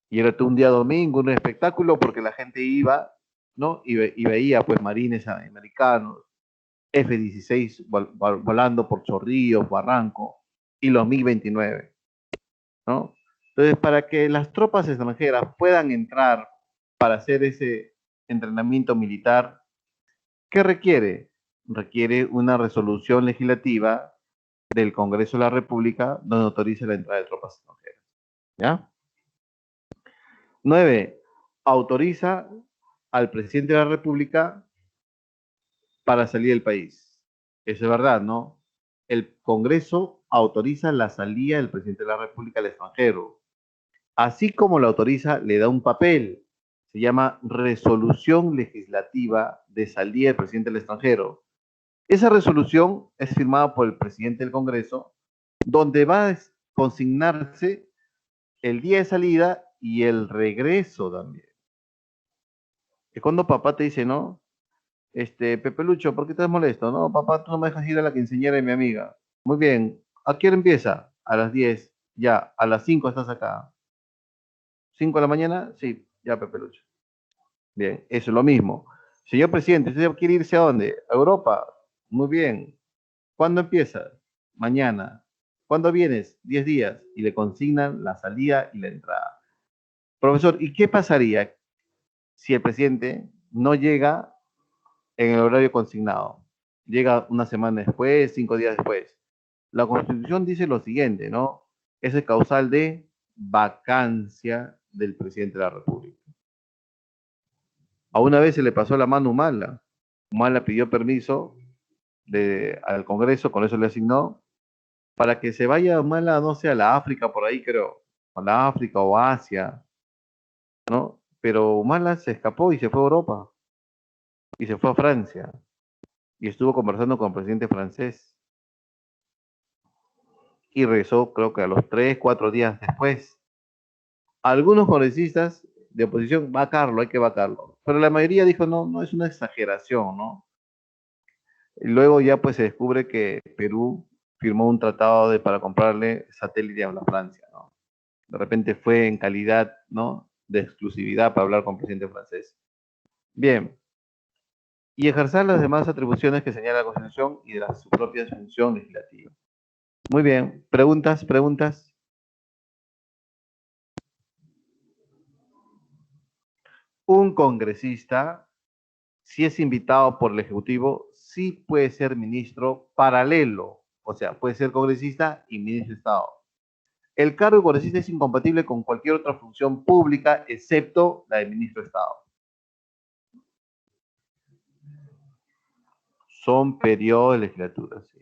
y era un día domingo, un espectáculo porque la gente iba, ¿no? Y veía pues marines americanos, F-16 volando por Chorrillos, Barranco y los MiG-29, ¿no? Entonces, para que las tropas extranjeras puedan entrar para hacer ese entrenamiento militar, ¿qué requiere? Requiere una resolución legislativa del Congreso de la República donde autorice la entrada de tropas extranjeras. ¿Ya? 9. Autoriza al presidente de la República para salir del país. Eso es verdad, ¿no? El Congreso autoriza la salida del presidente de la República al extranjero. Así como lo autoriza, le da un papel. Se llama resolución legislativa de salida del presidente del extranjero. Esa resolución es firmada por el presidente del Congreso, donde va a consignarse el día de salida y el regreso también. Es cuando papá te dice, ¿no? Pepe Lucho, ¿por qué estás molesto? No, papá, tú no me dejas ir a la quinceañera de mi amiga. Muy bien. ¿A qué hora empieza? A las 10. Ya, a las 5 estás acá. 5 de la mañana, sí, ya, Pepe Lucho. Bien, eso es lo mismo. Señor presidente, ¿usted quiere irse a dónde? ¿A Europa? Muy bien. ¿Cuándo empieza? Mañana. ¿Cuándo vienes? 10 días. Y le consignan la salida y la entrada. Profesor, ¿y qué pasaría si el presidente no llega en el horario consignado? Llega una semana después, 5 días después. La Constitución dice lo siguiente, ¿no? Es el causal de vacancia del presidente de la República. A una vez se le pasó la mano a Humala. Humala pidió permiso al Congreso, con eso le asignó, para que se vaya Humala, no sé, a la África por ahí, creo, a la África o Asia, ¿no? Pero Humala se escapó y se fue a Europa y se fue a Francia y estuvo conversando con el presidente francés y regresó creo que a los 3, 4 días después. Algunos congresistas de oposición, vacarlo, hay que vacarlo, pero la mayoría dijo, no, no es una exageración, ¿no? Y luego ya pues se descubre que Perú firmó un tratado para comprarle satélite a la Francia, ¿no? De repente fue en calidad, ¿no? De exclusividad para hablar con el presidente francés. Bien, y ejercer las demás atribuciones que señala la Constitución y de su propia función legislativa. Muy bien, preguntas, preguntas. Un congresista, si es invitado por el Ejecutivo, sí puede ser ministro paralelo, o sea, puede ser congresista y ministro de Estado. El cargo de congresista es incompatible con cualquier otra función pública, excepto la de ministro de Estado. Son periodos de legislatura, sí.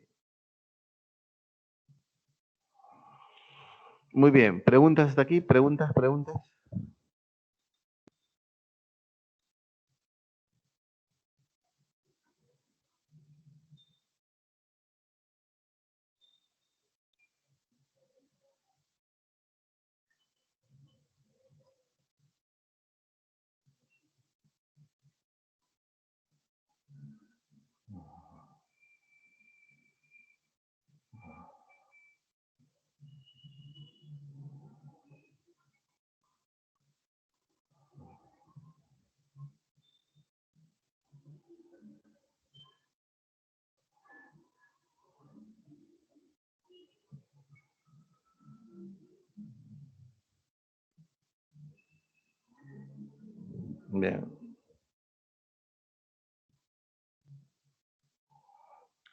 Muy bien, ¿preguntas hasta aquí? ¿Preguntas, preguntas? Bien.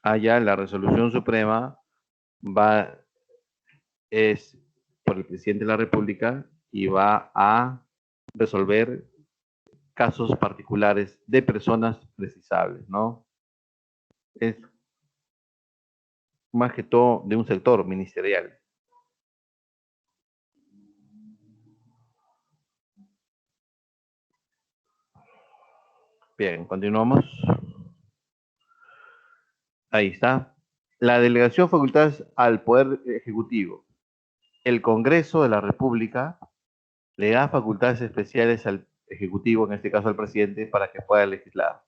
Allá la resolución suprema va, es por el presidente de la República y va a resolver casos particulares de personas precisables, ¿no? Es más que todo de un sector ministerial. Bien, continuamos. Ahí está. La delegación facultades al Poder Ejecutivo. El Congreso de la República le da facultades especiales al Ejecutivo, en este caso al presidente, para que pueda legislar.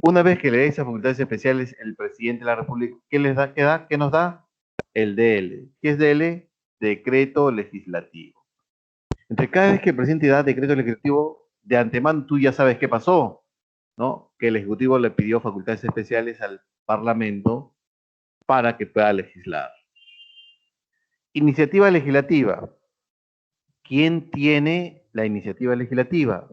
Una vez que le dé esas facultades especiales, el presidente de la República, ¿qué les da? ¿Qué da? ¿Qué nos da? El DL. ¿Qué es DL? Decreto legislativo. Entonces, cada vez que el presidente da decreto legislativo, de antemano tú ya sabes qué pasó, ¿no? Que el Ejecutivo le pidió facultades especiales al Parlamento para que pueda legislar. Iniciativa legislativa. ¿Quién tiene la iniciativa legislativa?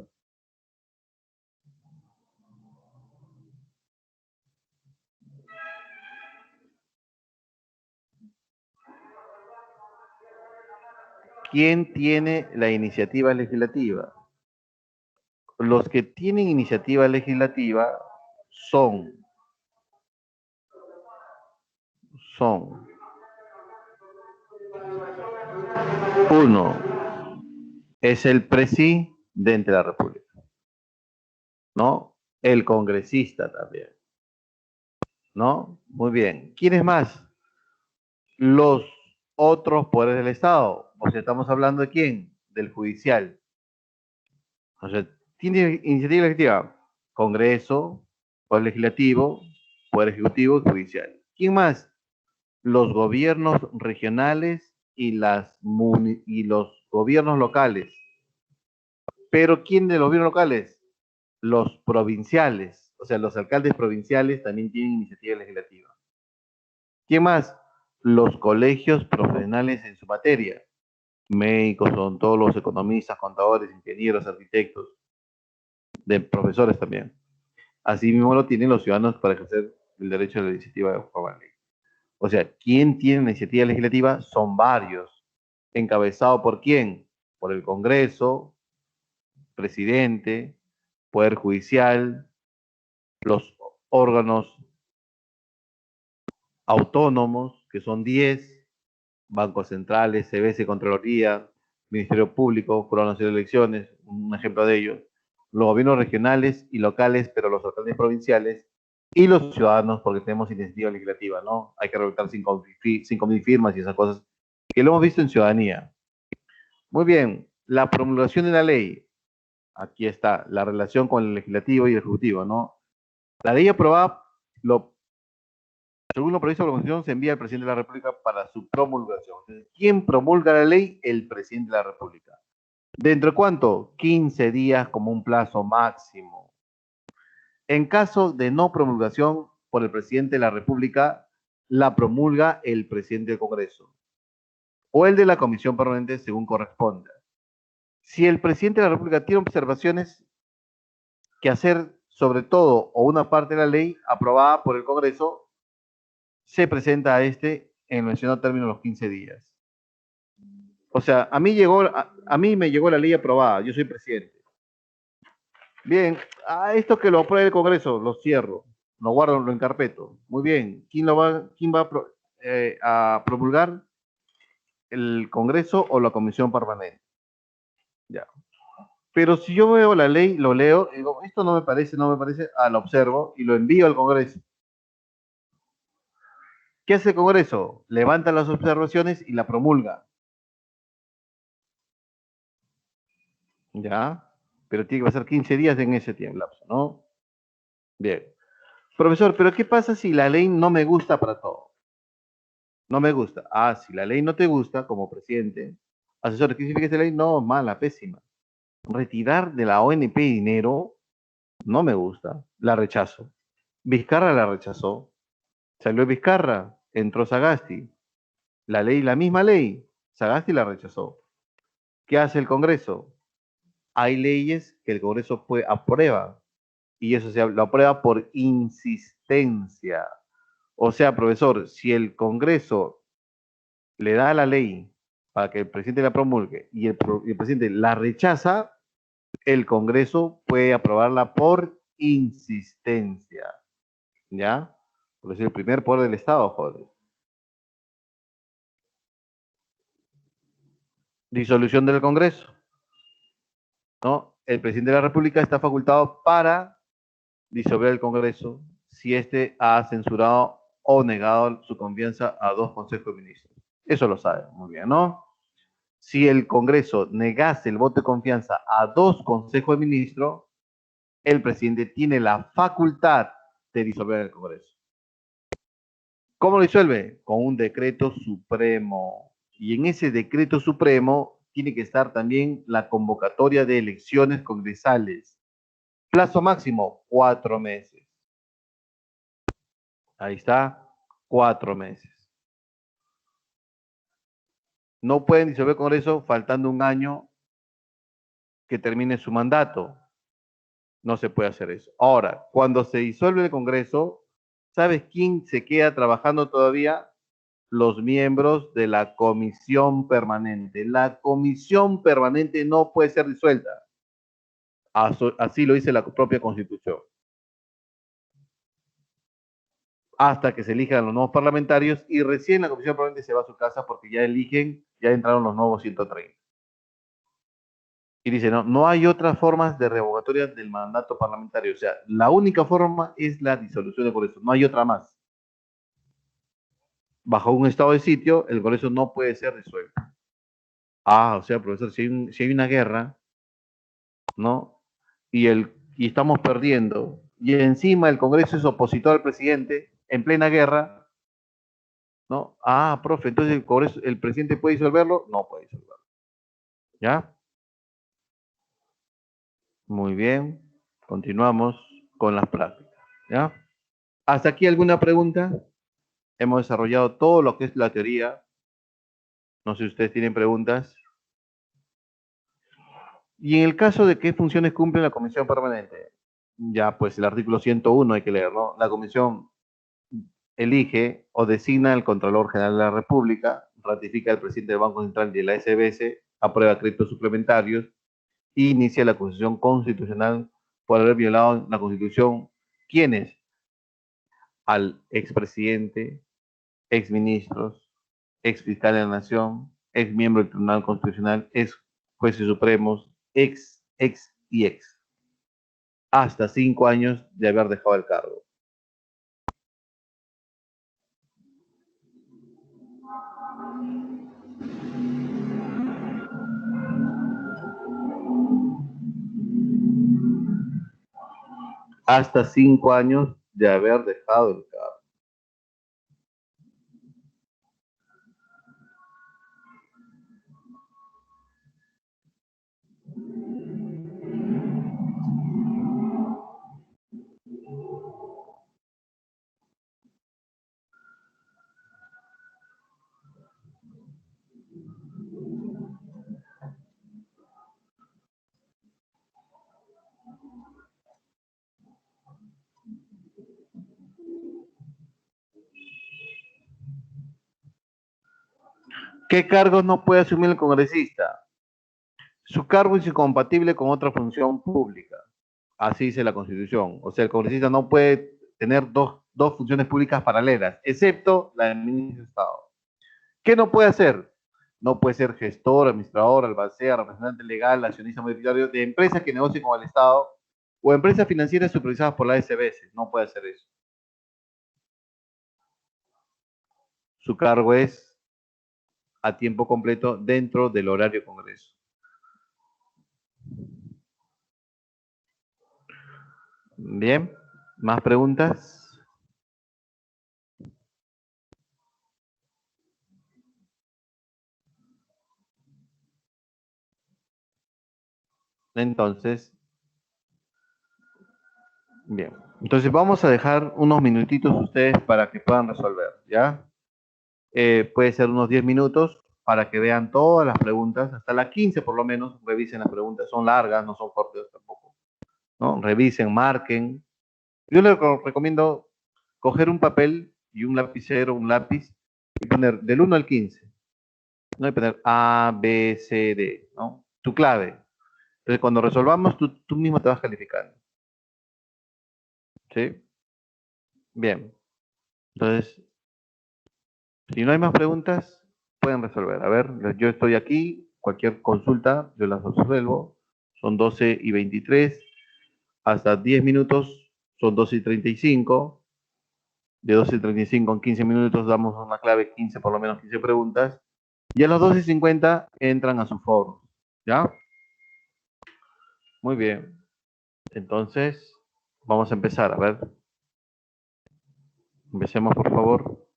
¿Quién tiene la iniciativa legislativa? Los que tienen iniciativa legislativa son, son, uno, es el presidente de la República, ¿no? El congresista también, ¿no? Muy bien. ¿Quién es más? Los otros poderes del Estado. O sea, estamos hablando de quién? Del judicial. O sea, tiene iniciativa legislativa. Congreso, Poder Legislativo, Poder Ejecutivo y Judicial. ¿Quién más? Los gobiernos regionales y los gobiernos locales. Pero ¿quién de los gobiernos locales? Los provinciales. O sea, los alcaldes provinciales también tienen iniciativa legislativa. ¿Quién más? Los colegios profesionales en su materia. Médicos, odontólogos, economistas, contadores, ingenieros, arquitectos, de profesores también. Así mismo lo tienen los ciudadanos para ejercer el derecho a la iniciativa de forma ley. O sea, ¿quién tiene la iniciativa legislativa? Son varios. ¿Encabezado por quién? Por el Congreso, presidente, Poder Judicial, los órganos autónomos, que son 10, bancos centrales, CBC, Contraloría, Ministerio Público, Jurado Nacional de Elecciones, un ejemplo de ellos, los gobiernos regionales y locales, pero los alcaldes provinciales, y los ciudadanos, porque tenemos iniciativa legislativa, ¿no? Hay que recolectar 5.000 firmas y esas cosas, que lo hemos visto en ciudadanía. Muy bien, la promulgación de la ley. Aquí está la relación con el legislativo y el ejecutivo, ¿no? La ley aprobada, según lo previsto por la Constitución, se envía al presidente de la República para su promulgación. ¿Quién promulga la ley? El presidente de la República. ¿Dentro de cuánto? 15 días como un plazo máximo. En caso de no promulgación por el presidente de la República, la promulga el presidente del Congreso o el de la Comisión Permanente según corresponda. Si el presidente de la República tiene observaciones que hacer sobre todo o una parte de la ley aprobada por el Congreso, se presenta a este en el mencionado término de los 15 días. O sea, a mí me llegó la ley aprobada, yo soy presidente. Bien, a esto que lo apruebe el Congreso, lo cierro, lo guardo, lo encarpeto. Muy bien, quién va a promulgar? ¿El Congreso o la Comisión Permanente? Ya. Pero si yo veo la ley, lo leo, y digo, esto no me parece, lo observo y lo envío al Congreso. ¿Qué hace el Congreso? Levanta las observaciones y la promulga. ¿Ya? Pero tiene que pasar 15 días en ese tiempo, ¿no? Bien. Profesor, pero ¿qué pasa si la ley no me gusta para todo? No me gusta. Si la ley no te gusta como presidente, asesor, ¿qué significa esta ley? No, mala, pésima. Retirar de la ONP dinero no me gusta. La rechazo. Vizcarra la rechazó. Salió Vizcarra, entró Sagasti. La misma ley, Sagasti la rechazó. ¿Qué hace el Congreso? Hay leyes que el Congreso aprueba y eso se lo aprueba por insistencia. O sea, profesor, si el Congreso le da la ley para que el presidente la promulgue y el presidente la rechaza, el Congreso puede aprobarla por insistencia. ¿Ya? Por decir, el primer poder del Estado, joder. Disolución del Congreso, ¿no? El presidente de la República está facultado para disolver el Congreso si éste ha censurado o negado su confianza a dos consejos de ministros. Eso lo sabe muy bien, ¿no? Si el Congreso negase el voto de confianza a dos consejos de ministros, el presidente tiene la facultad de disolver el Congreso. ¿Cómo lo disuelve? Con un decreto supremo. Y en ese decreto supremo tiene que estar también la convocatoria de elecciones congresales. Plazo máximo, 4 meses. Ahí está, 4 meses. No pueden disolver el Congreso faltando un año que termine su mandato. No se puede hacer eso. Ahora, cuando se disuelve el Congreso, ¿sabes quién se queda trabajando todavía? Los miembros de la comisión permanente. La comisión permanente no puede ser disuelta. Así lo dice la propia Constitución. Hasta que se elijan los nuevos parlamentarios y recién la comisión permanente se va a su casa porque ya entraron los nuevos 130. Y dice, no, no hay otras formas de revocatoria del mandato parlamentario. O sea, la única forma es la disolución del Congreso. No hay otra más. Bajo un estado de sitio, el Congreso no puede ser disuelto. O sea, profesor, si hay una guerra, ¿no? Y estamos perdiendo, y encima el Congreso es opositor al presidente en plena guerra, ¿no? Profe, entonces el presidente puede disolverlo, no puede disolverlo. ¿Ya? Muy bien, continuamos con las prácticas. ¿Ya? ¿Hasta aquí alguna pregunta? Hemos desarrollado todo lo que es la teoría. No sé si ustedes tienen preguntas. Y en el caso de qué funciones cumple la comisión permanente, ya pues el artículo 101 hay que leerlo. La comisión elige o designa al Contralor General de la República, ratifica al presidente del Banco Central y de la SBS, aprueba créditos suplementarios e inicia la acusación constitucional por haber violado la Constitución. ¿Quiénes? Al expresidente, exministros, exfiscal de la Nación, ex miembro del Tribunal Constitucional, ex jueces supremos, ex y ex. Hasta 5 años de haber dejado el cargo. Hasta 5 años de haber dejado el cargo. ¿Qué cargos no puede asumir el congresista? Su cargo es incompatible con otra función pública. Así dice la Constitución. O sea, el congresista no puede tener dos funciones públicas paralelas, excepto la del ministro de Estado. ¿Qué no puede hacer? No puede ser gestor, administrador, albacea, representante legal, accionista mayoritario de empresas que negocien con el Estado o empresas financieras supervisadas por la SBS. No puede hacer eso. Su cargo es a tiempo completo dentro del horario Congreso. Bien, ¿más preguntas? Entonces, bien. Entonces vamos a dejar unos minutitos ustedes para que puedan resolver, ¿ya? Puede ser unos 10 minutos para que vean todas las preguntas, hasta las 15 por lo menos, revisen las preguntas, son largas, no son cortas tampoco, ¿no? Revisen, marquen. Yo les recomiendo coger un papel y un lapicero, un lápiz, y poner del 1 al 15, ¿no? Y poner A, B, C, D, ¿no? Tu clave. Entonces, cuando resolvamos, tú mismo te vas calificando, ¿sí? Bien. Entonces, si no hay más preguntas, pueden resolver. A ver, yo estoy aquí, cualquier consulta, yo las resuelvo. Son 12:23, hasta 10 minutos son 12:35. De 12:35 en 15 minutos damos una clave, 15 por lo menos 15 preguntas. Y a las 12:50 entran a su foro. ¿Ya? Muy bien. Entonces, vamos a empezar. A ver, empecemos por favor.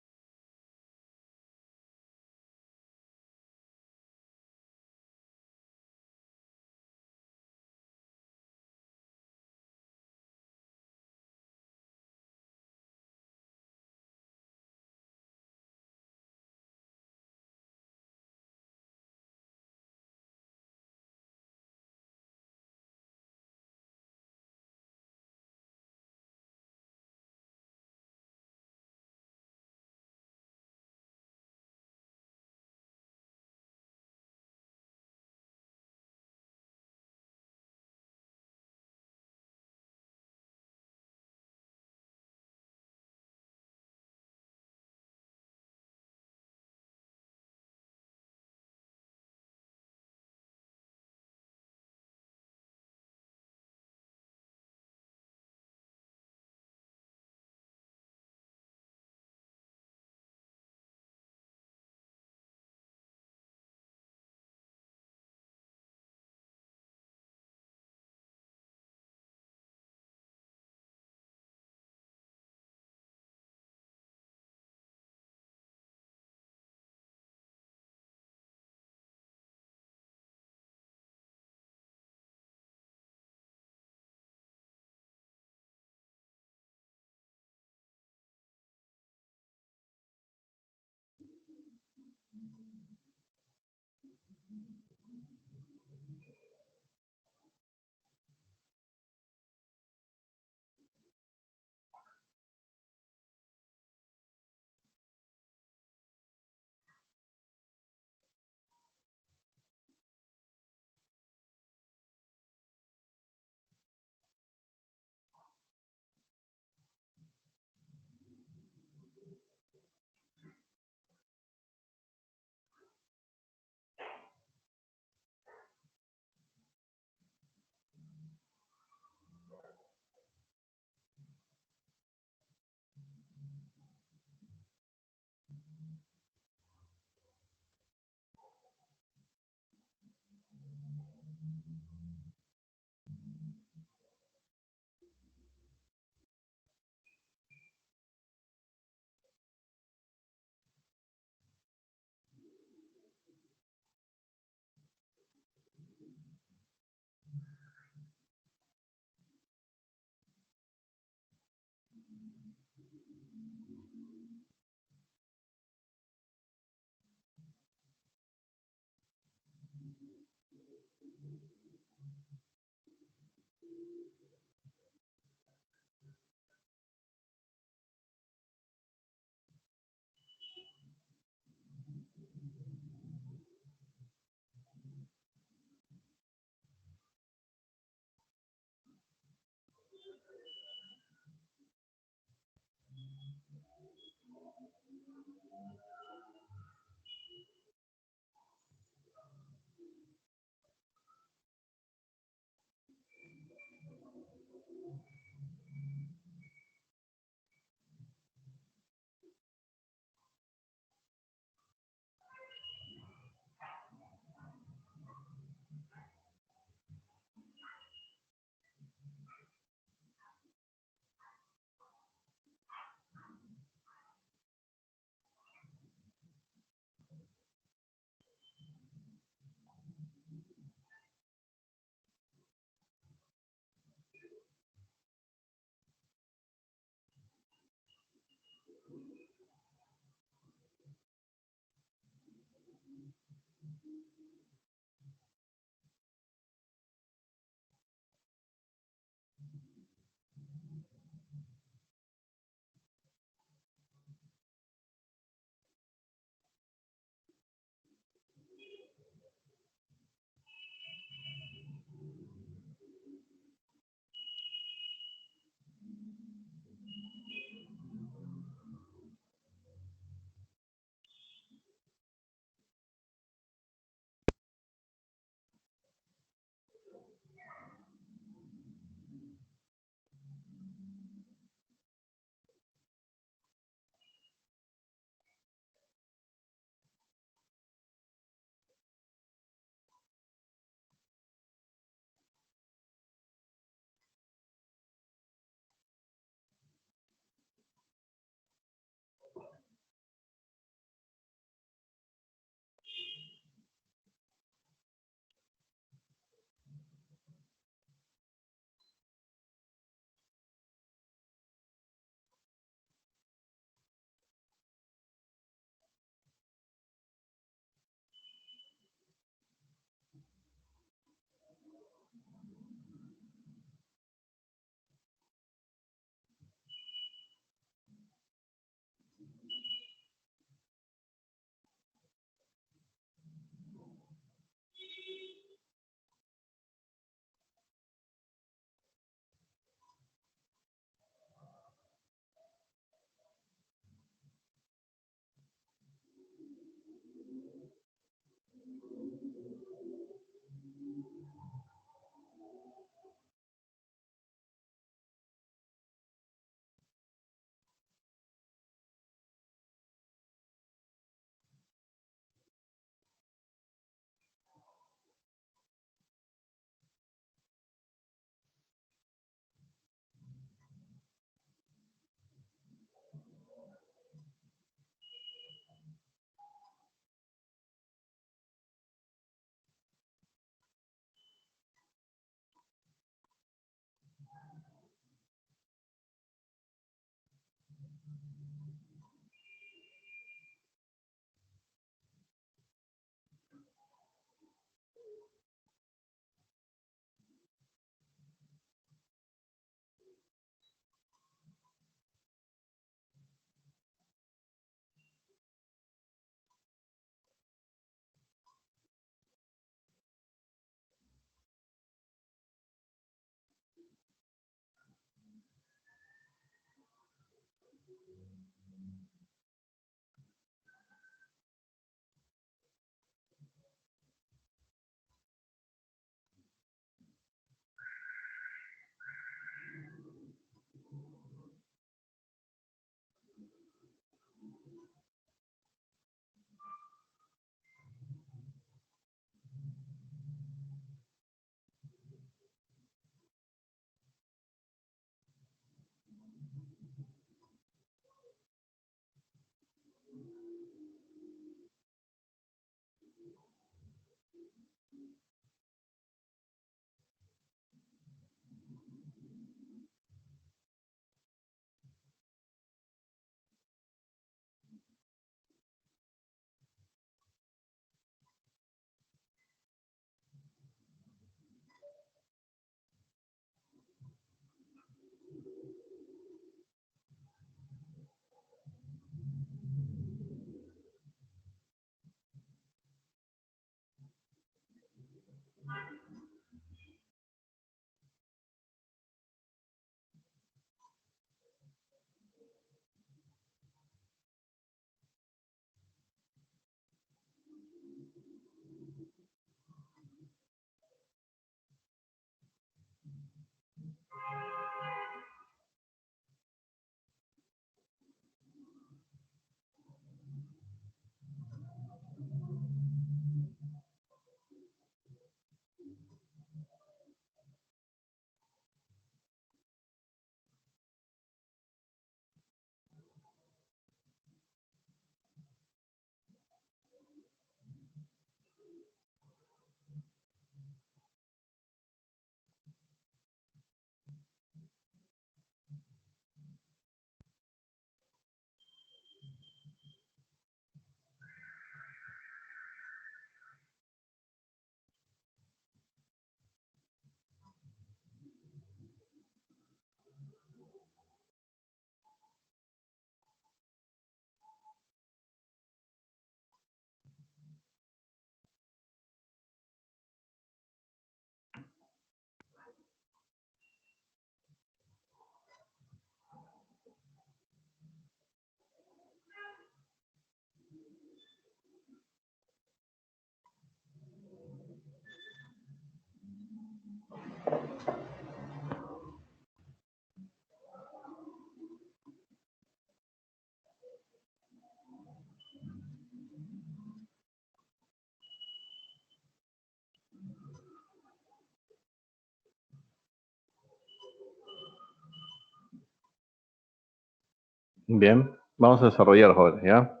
Bien, vamos a desarrollar, jóvenes, ¿ya?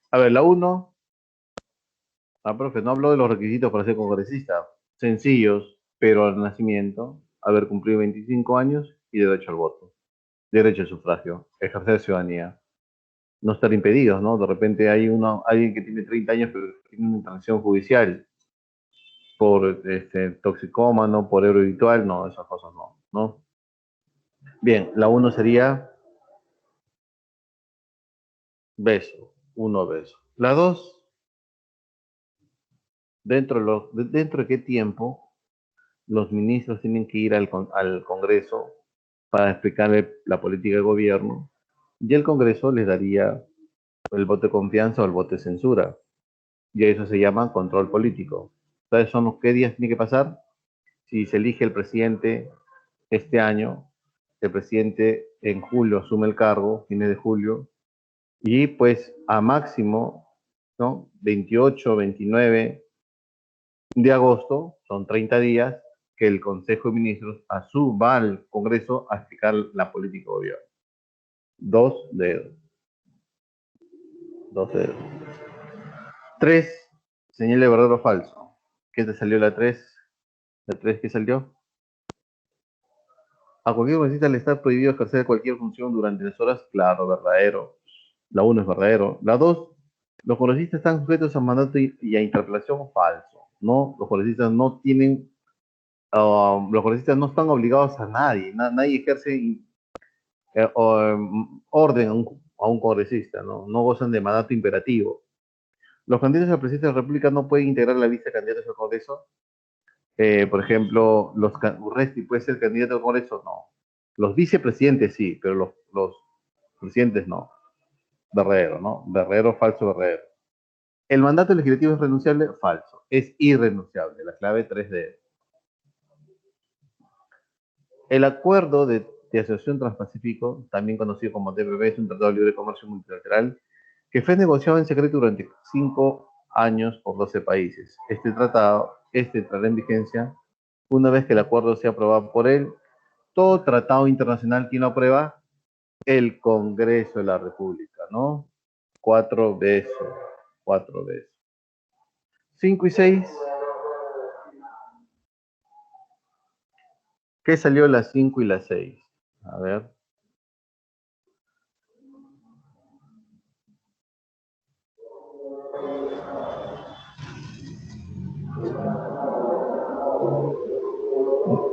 A ver, la uno, profe, no habló de los requisitos para ser congresista. Sencillos, pero al nacimiento, haber cumplido 25 años y derecho al voto, derecho al sufragio, ejercer ciudadanía. No estar impedidos, ¿no? De repente hay alguien que tiene 30 años pero tiene una intervención judicial por toxicómano, por euro habitual, no, esas cosas no, ¿no? Bien, la uno sería beso, uno beso. La dos, dentro de qué tiempo los ministros tienen que ir al Congreso para explicarle la política del gobierno y el Congreso les daría el voto de confianza o el voto de censura. Y eso se llama control político. ¿Sabes son los qué días tiene que pasar? Si se elige el presidente este año, el presidente en julio asume el cargo, fines de julio, y pues a máximo, ¿no? 28, 29 de agosto, son 30 días, que el Consejo de Ministros va al Congreso a explicar la política de gobierno. Dos dedos, dos dedos. Tres, señal de verdadero o falso. ¿Qué te salió la tres? ¿La tres qué salió? A cualquier congresista le está prohibido ejercer cualquier función durante las horas, claro, verdadero. La uno es verdadero. La dos, los congresistas están sujetos a mandato y a interpelación, falso. No, los congresistas no tienen, los congresistas no están obligados a nadie, nadie ejerce orden a un congresista, ¿no? No gozan de mandato imperativo. Los candidatos a presidente de la República no pueden integrar la lista de candidatos al Congreso. Por ejemplo, Urresti puede ser candidato al Congreso, no. Los vicepresidentes sí, pero los presidentes no. Verdadero, ¿no? Verdadero, falso, verdadero. ¿El mandato legislativo es renunciable? Falso. Es irrenunciable. La clave 3D. El acuerdo de asociación Transpacífico, también conocido como TPP, es un tratado de libre comercio multilateral que fue negociado en secreto durante 5 años por 12 países. Este tratado entrará en vigencia una vez que el acuerdo sea aprobado por él. Todo tratado internacional, ¿quién lo aprueba? El Congreso de la República, ¿no? Cuatro veces. Cuatro veces. 5 y 6. ¿Qué salió las 5 y las 6? A ver.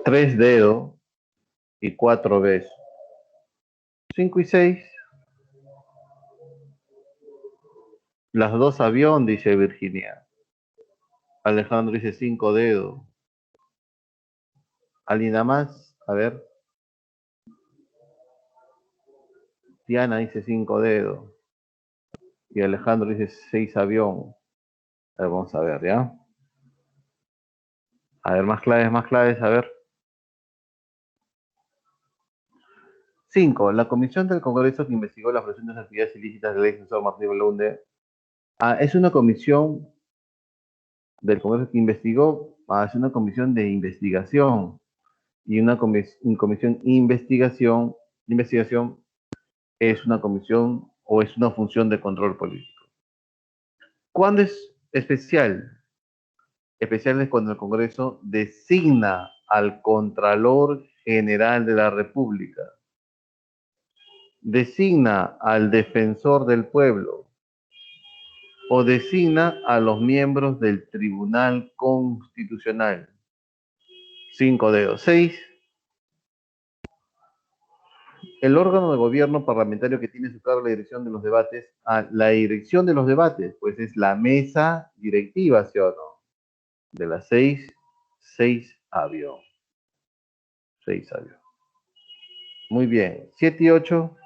3 dedos y 4 besos. 5 y 6. Las dos avión, dice Virginia. Alejandro dice 5 dedos. ¿Alguien más? A ver. Diana dice 5 dedos. Y Alejandro dice 6 avión. A ver, vamos a ver, ¿ya? A ver, más claves, a ver. 5. La comisión del Congreso que investigó las presuntas actividades ilícitas del ex censor Martín Belunde Es una comisión del Congreso que investigó, es una comisión de investigación y una comisión investigación es una comisión o es una función de control político. ¿Cuándo es especial? Especial es cuando el Congreso designa al Contralor General de la República, designa al Defensor del Pueblo o designa a los miembros del Tribunal Constitucional. Cinco dedos. Seis, el órgano de gobierno parlamentario que tiene a su cargo la dirección de los debates, la dirección de los debates, pues es la mesa directiva, ¿sí o no? De las seis avión. Seis avión. Muy bien. Siete y ocho.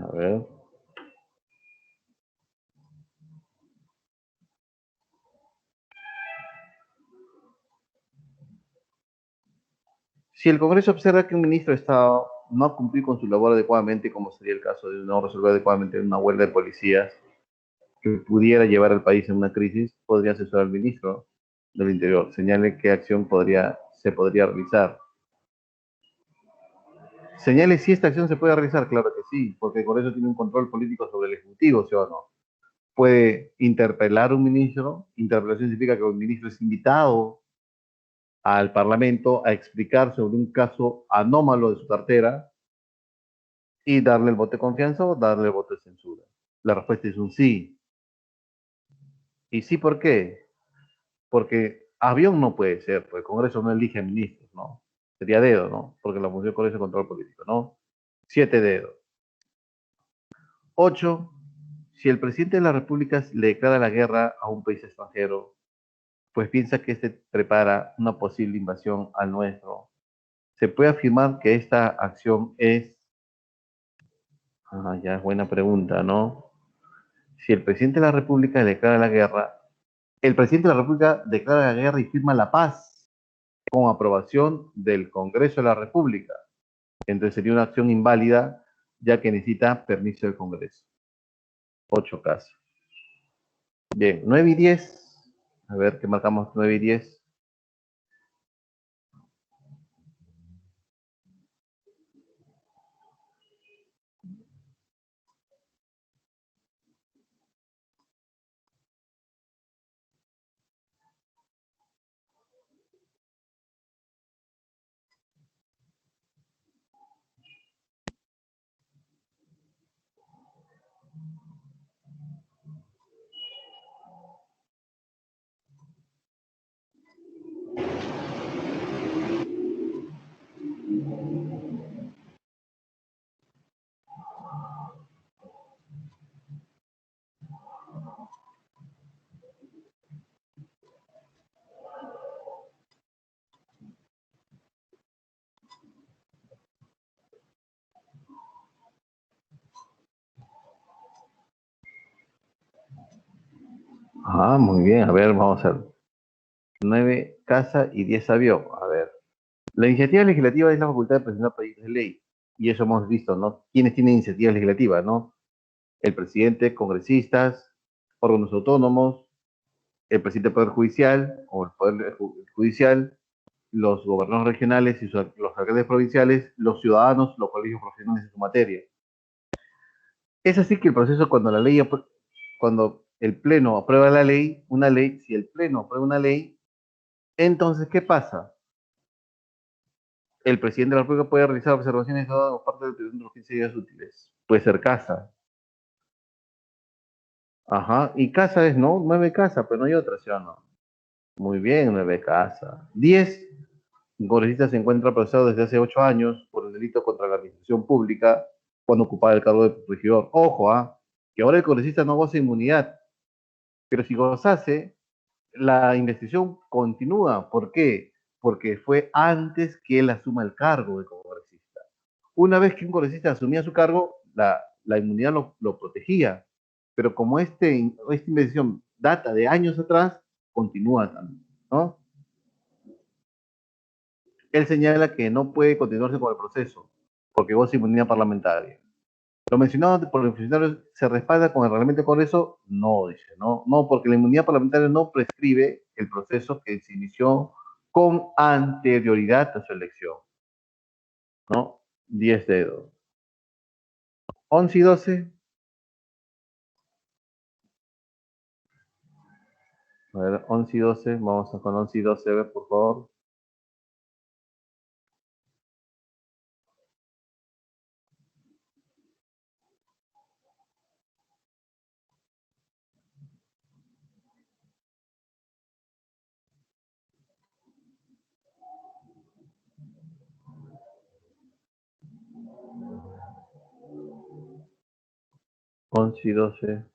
A ver. Si el Congreso observa que un ministro de Estado no ha cumplido con su labor adecuadamente, como sería el caso de no resolver adecuadamente una huelga de policías que pudiera llevar al país a una crisis, podría asesorar al ministro del Interior. Señale qué acción se podría realizar. Señale si esta acción se puede realizar, claro que sí, porque el Congreso tiene un control político sobre el Ejecutivo, ¿sí o no? Puede interpelar a un ministro. Interpelación significa que un ministro es invitado al Parlamento a explicar sobre un caso anómalo de su cartera y darle el voto de confianza o darle el voto de censura. La respuesta es un sí. ¿Y sí por qué? Porque avión no puede ser, porque el Congreso no elige ministros, ¿no? Sería dedo, ¿no? Porque la función del Congreso es control político, ¿no? Siete dedos. Ocho, si el presidente de la República le declara la guerra a un país extranjero, pues piensa que este prepara una posible invasión al nuestro, se puede afirmar que esta acción es, ya es buena pregunta, ¿no? Si el presidente de la República le declara la guerra, el presidente de la República declara la guerra y firma la paz con aprobación del Congreso de la República. Entonces sería una acción inválida ya que necesita permiso del Congreso. Ocho casos. Bien, 9 y 10. A ver qué marcamos 9 y 10. Muy bien. A ver, vamos a ver. 9 casa y 10 avión. A ver. La iniciativa legislativa es la facultad de presentar proyectos de ley. Y eso hemos visto, ¿no? ¿Quiénes tienen iniciativas legislativas, no? El presidente, congresistas, órganos autónomos, el presidente del Poder Judicial o el Poder Judicial, los gobernadores regionales y los alcaldes provinciales, los ciudadanos, los colegios profesionales en su materia. Es así que el proceso, cuando el Pleno aprueba la ley, una ley, si el Pleno aprueba una ley, entonces, ¿qué pasa? El presidente de la República puede realizar observaciones a parte del Tribunal de los 15 días útiles. Puede ser casa. Ajá. Y casa es, ¿no? 9 casas, pero no hay otra, ¿sí o no? Muy bien, 9 casas. 10. Un congresista se encuentra procesado desde hace 8 años por el delito contra la administración pública cuando ocupaba el cargo de regidor. Ojo, que ahora el congresista no goza de inmunidad, pero si gozase, la investigación continúa. ¿Por qué? Porque fue antes que él asuma el cargo de congresista. Una vez que un congresista asumía su cargo, la inmunidad lo protegía. Pero como esta investigación data de años atrás, continúa también, ¿no? Él señala que no puede continuarse con el proceso, porque goza de inmunidad parlamentaria. Lo mencionado por el funcionario se respalda con el reglamento del Congreso, no, dice, no, no, porque la inmunidad parlamentaria no prescribe el proceso que se inició con anterioridad a su elección, ¿no? 10 dedos. 11 y 12. A ver, 11 y 12, vamos a con 11 y 12, a ver, por favor. 11 y 12.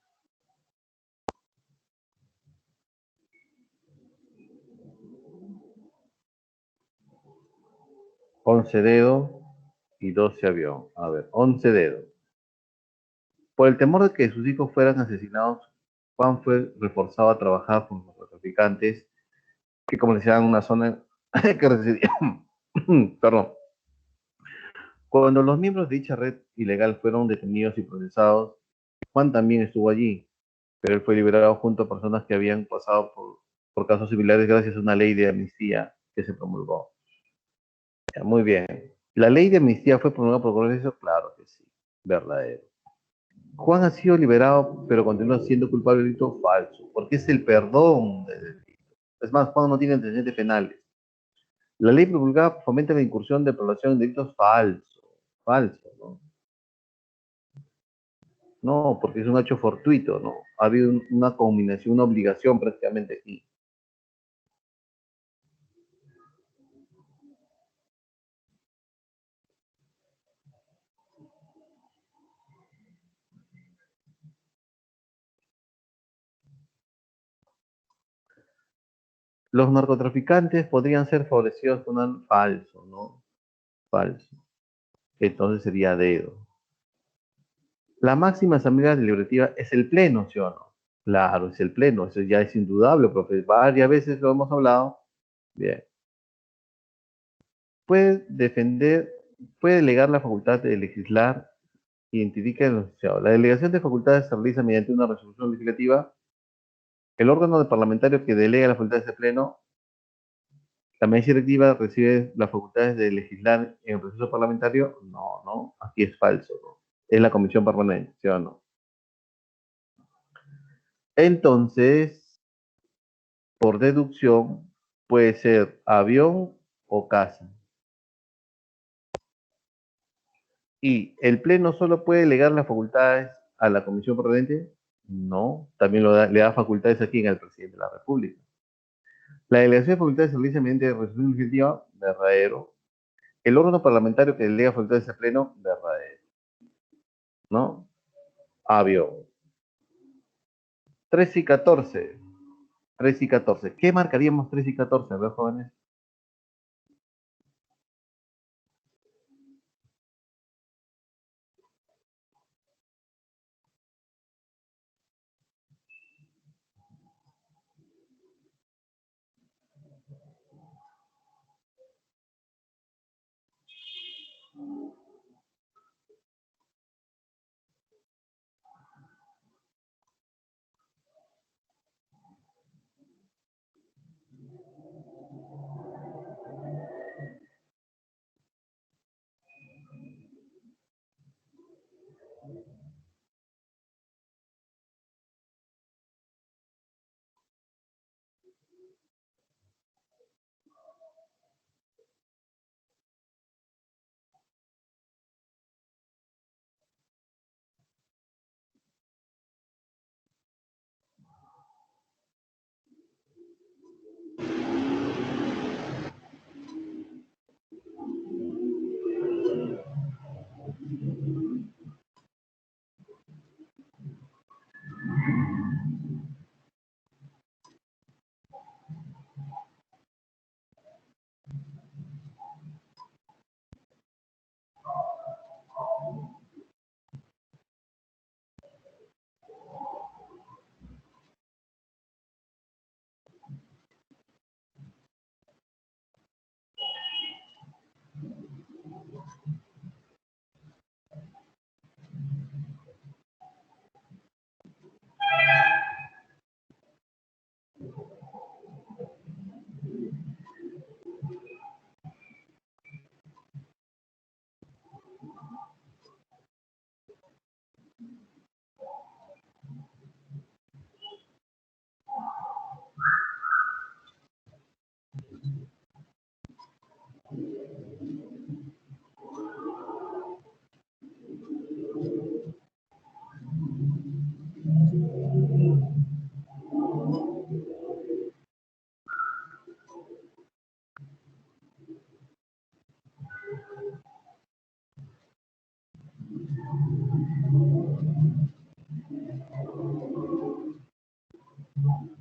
11 dedos y 12 avión. A ver, 11 dedos. Por el temor de que sus hijos fueran asesinados, Juan fue reforzado a trabajar con los narcotraficantes que comerciaban en una zona que residía. Perdón. Cuando los miembros de dicha red ilegal fueron detenidos y procesados, Juan también estuvo allí, pero él fue liberado junto a personas que habían pasado por casos similares gracias a una ley de amnistía que se promulgó. Ya, muy bien. ¿La ley de amnistía fue promulgada por el Congreso? Claro que sí, verdadero. Juan ha sido liberado, pero continúa siendo culpable de delito falso, porque es el perdón de delito. Es más, Juan no tiene antecedentes penales. La ley promulgada fomenta la incursión de población en delitos falsos. Falso, ¿no? No, porque es un hecho fortuito, ¿no? Ha habido una combinación, una obligación prácticamente aquí. Los narcotraficantes podrían ser favorecidos con un falso, ¿no? Falso. Entonces sería dedo. La máxima asamblea deliberativa es el pleno, ¿sí o no? Claro, es el pleno, eso ya es indudable, profe. Varias veces lo hemos hablado. Bien. Puede defender, puede delegar la facultad de legislar, identifica el enunciado. La delegación de facultades se realiza mediante una resolución legislativa. El órgano de parlamentario que delega las facultades de pleno, la mesa directiva recibe las facultades de legislar en el proceso parlamentario. No, no, aquí es falso, ¿no? Es la comisión permanente, ¿sí o no? Entonces, por deducción, puede ser avión o casa. Y el Pleno solo puede delegar las facultades a la Comisión Permanente. No, también le da facultades aquí al presidente de la República. La delegación de facultades se realiza mediante resolución legislativa, verdadero. El órgano parlamentario que delega facultades al Pleno, verdadero. ¿No? Avión. 13 y 14. 13 y 14. ¿Qué marcaríamos 13 y 14? A ver, jóvenes.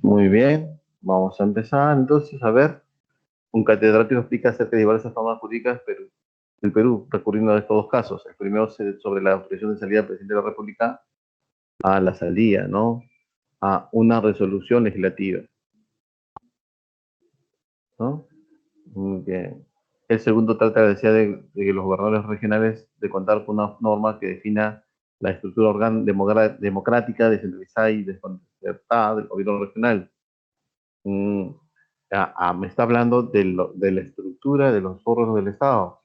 Muy bien, vamos a empezar entonces a ver. Un catedrático explica acerca de diversas formas jurídicas del Perú, recurriendo a estos dos casos. El primero sobre la autorización de salida del presidente de la República a la salida, ¿no? A una resolución legislativa, ¿no? Muy bien. El segundo trata la necesidad de que los gobernadores regionales de contar con una norma que defina la estructura democrática, descentralizada y desconcertada del gobierno regional. Mm, me está hablando de la estructura de los órganos del Estado.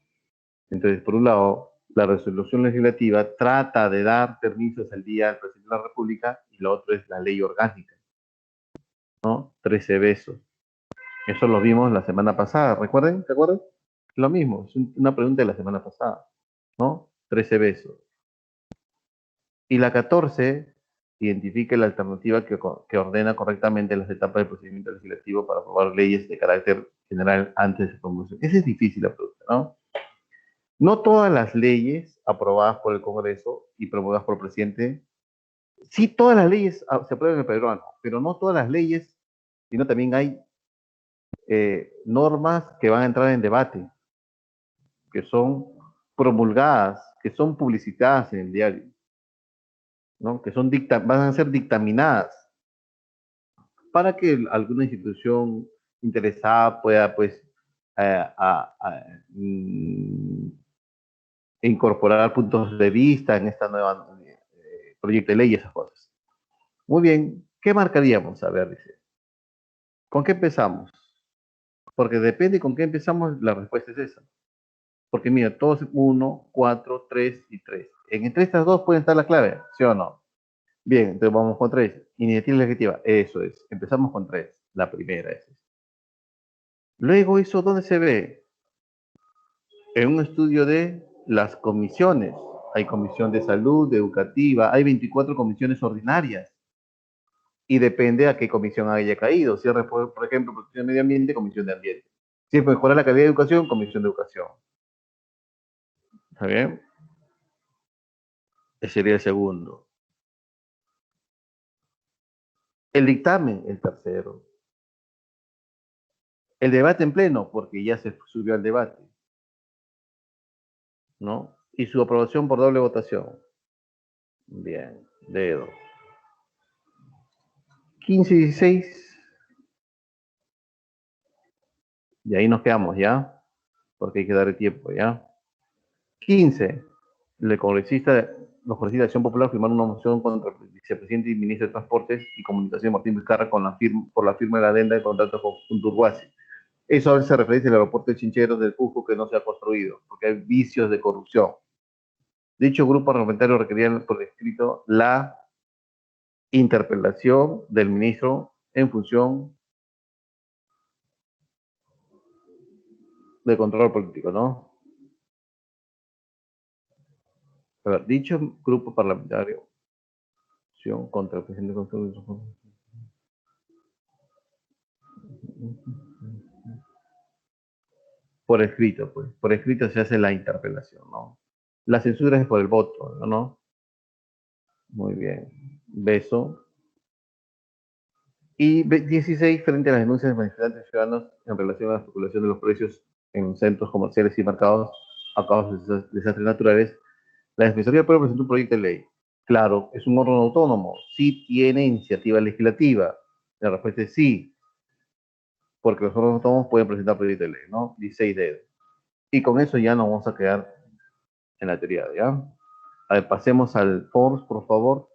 Entonces, por un lado, la resolución legislativa trata de dar permisos al día al presidente de la República y lo otro es la ley orgánica, ¿no? 13 besos. Eso lo vimos la semana pasada, ¿recuerden? ¿Se acuerdan? Lo mismo, es una pregunta de la semana pasada, ¿no? 13 besos. Y la 14 identifica la alternativa que ordena correctamente las etapas del procedimiento legislativo para aprobar leyes de carácter general antes de su promulgación. Esa es difícil la pregunta, ¿no? No todas las leyes aprobadas por el Congreso y promulgadas por el presidente, sí todas las leyes se aprueban en el peruano, pero no todas las leyes, sino también hay normas que van a entrar en debate, que son promulgadas, que son publicitadas en el diario, ¿no? Que van a ser dictaminadas para que alguna institución interesada pueda, pues, incorporar puntos de vista en esta nueva proyecto de ley y esas cosas. Muy bien, ¿qué marcaríamos? A ver, dice, ¿con qué empezamos? Porque depende con qué empezamos, la respuesta es esa. Porque mira, todos 1, 4, 3 y 3. Entre estas dos pueden estar la clave, ¿sí o no? Bien, entonces vamos con 3. Iniciativa legislativa, eso es. Empezamos con 3. La primera es esa. Luego, ¿eso dónde se ve? En un estudio de las comisiones. Hay comisión de salud, de educativa, hay 24 comisiones ordinarias. Y depende a qué comisión haya caído. Si es, por ejemplo, protección de medio ambiente, comisión de ambiente. Si es mejorar la calidad de educación, comisión de educación. ¿Está bien? Ese sería el segundo. El dictamen, el tercero. El debate en pleno, porque ya se subió al debate, ¿no? Y su aprobación por doble votación. Bien, dedo. 15 y 16, y ahí nos quedamos, ¿ya? Porque hay que darle tiempo, ¿ya? 15. Los congresistas de Acción Popular firmaron una moción contra el vicepresidente y ministro de Transportes y Comunicación Martín Vizcarra por la firma de la adenda de contrato con Turguasi. Eso a veces se refiere al aeropuerto de Chincheros del Cusco que no se ha construido, porque hay vicios de corrupción. Dicho grupo parlamentario requería por escrito la interpelación del ministro en función de control político, ¿no? A ver, dicho grupo parlamentario contra el presidente por escrito, pues, por escrito se hace la interpelación, ¿no? La censura es por el voto, ¿no? Muy bien. Beso. Y 16, frente a las denuncias de manifestantes ciudadanos en relación a la especulación de los precios en centros comerciales y mercados a causa de desastres naturales, la Defensoría del Pueblo presentó un proyecto de ley. Claro, es un órgano autónomo, sí tiene iniciativa legislativa. La respuesta es sí, porque los órganos autónomos pueden presentar proyectos de ley, ¿no? 16D. Y con eso ya nos vamos a quedar en la teoría, ¿ya? A ver, pasemos al FORS, por favor.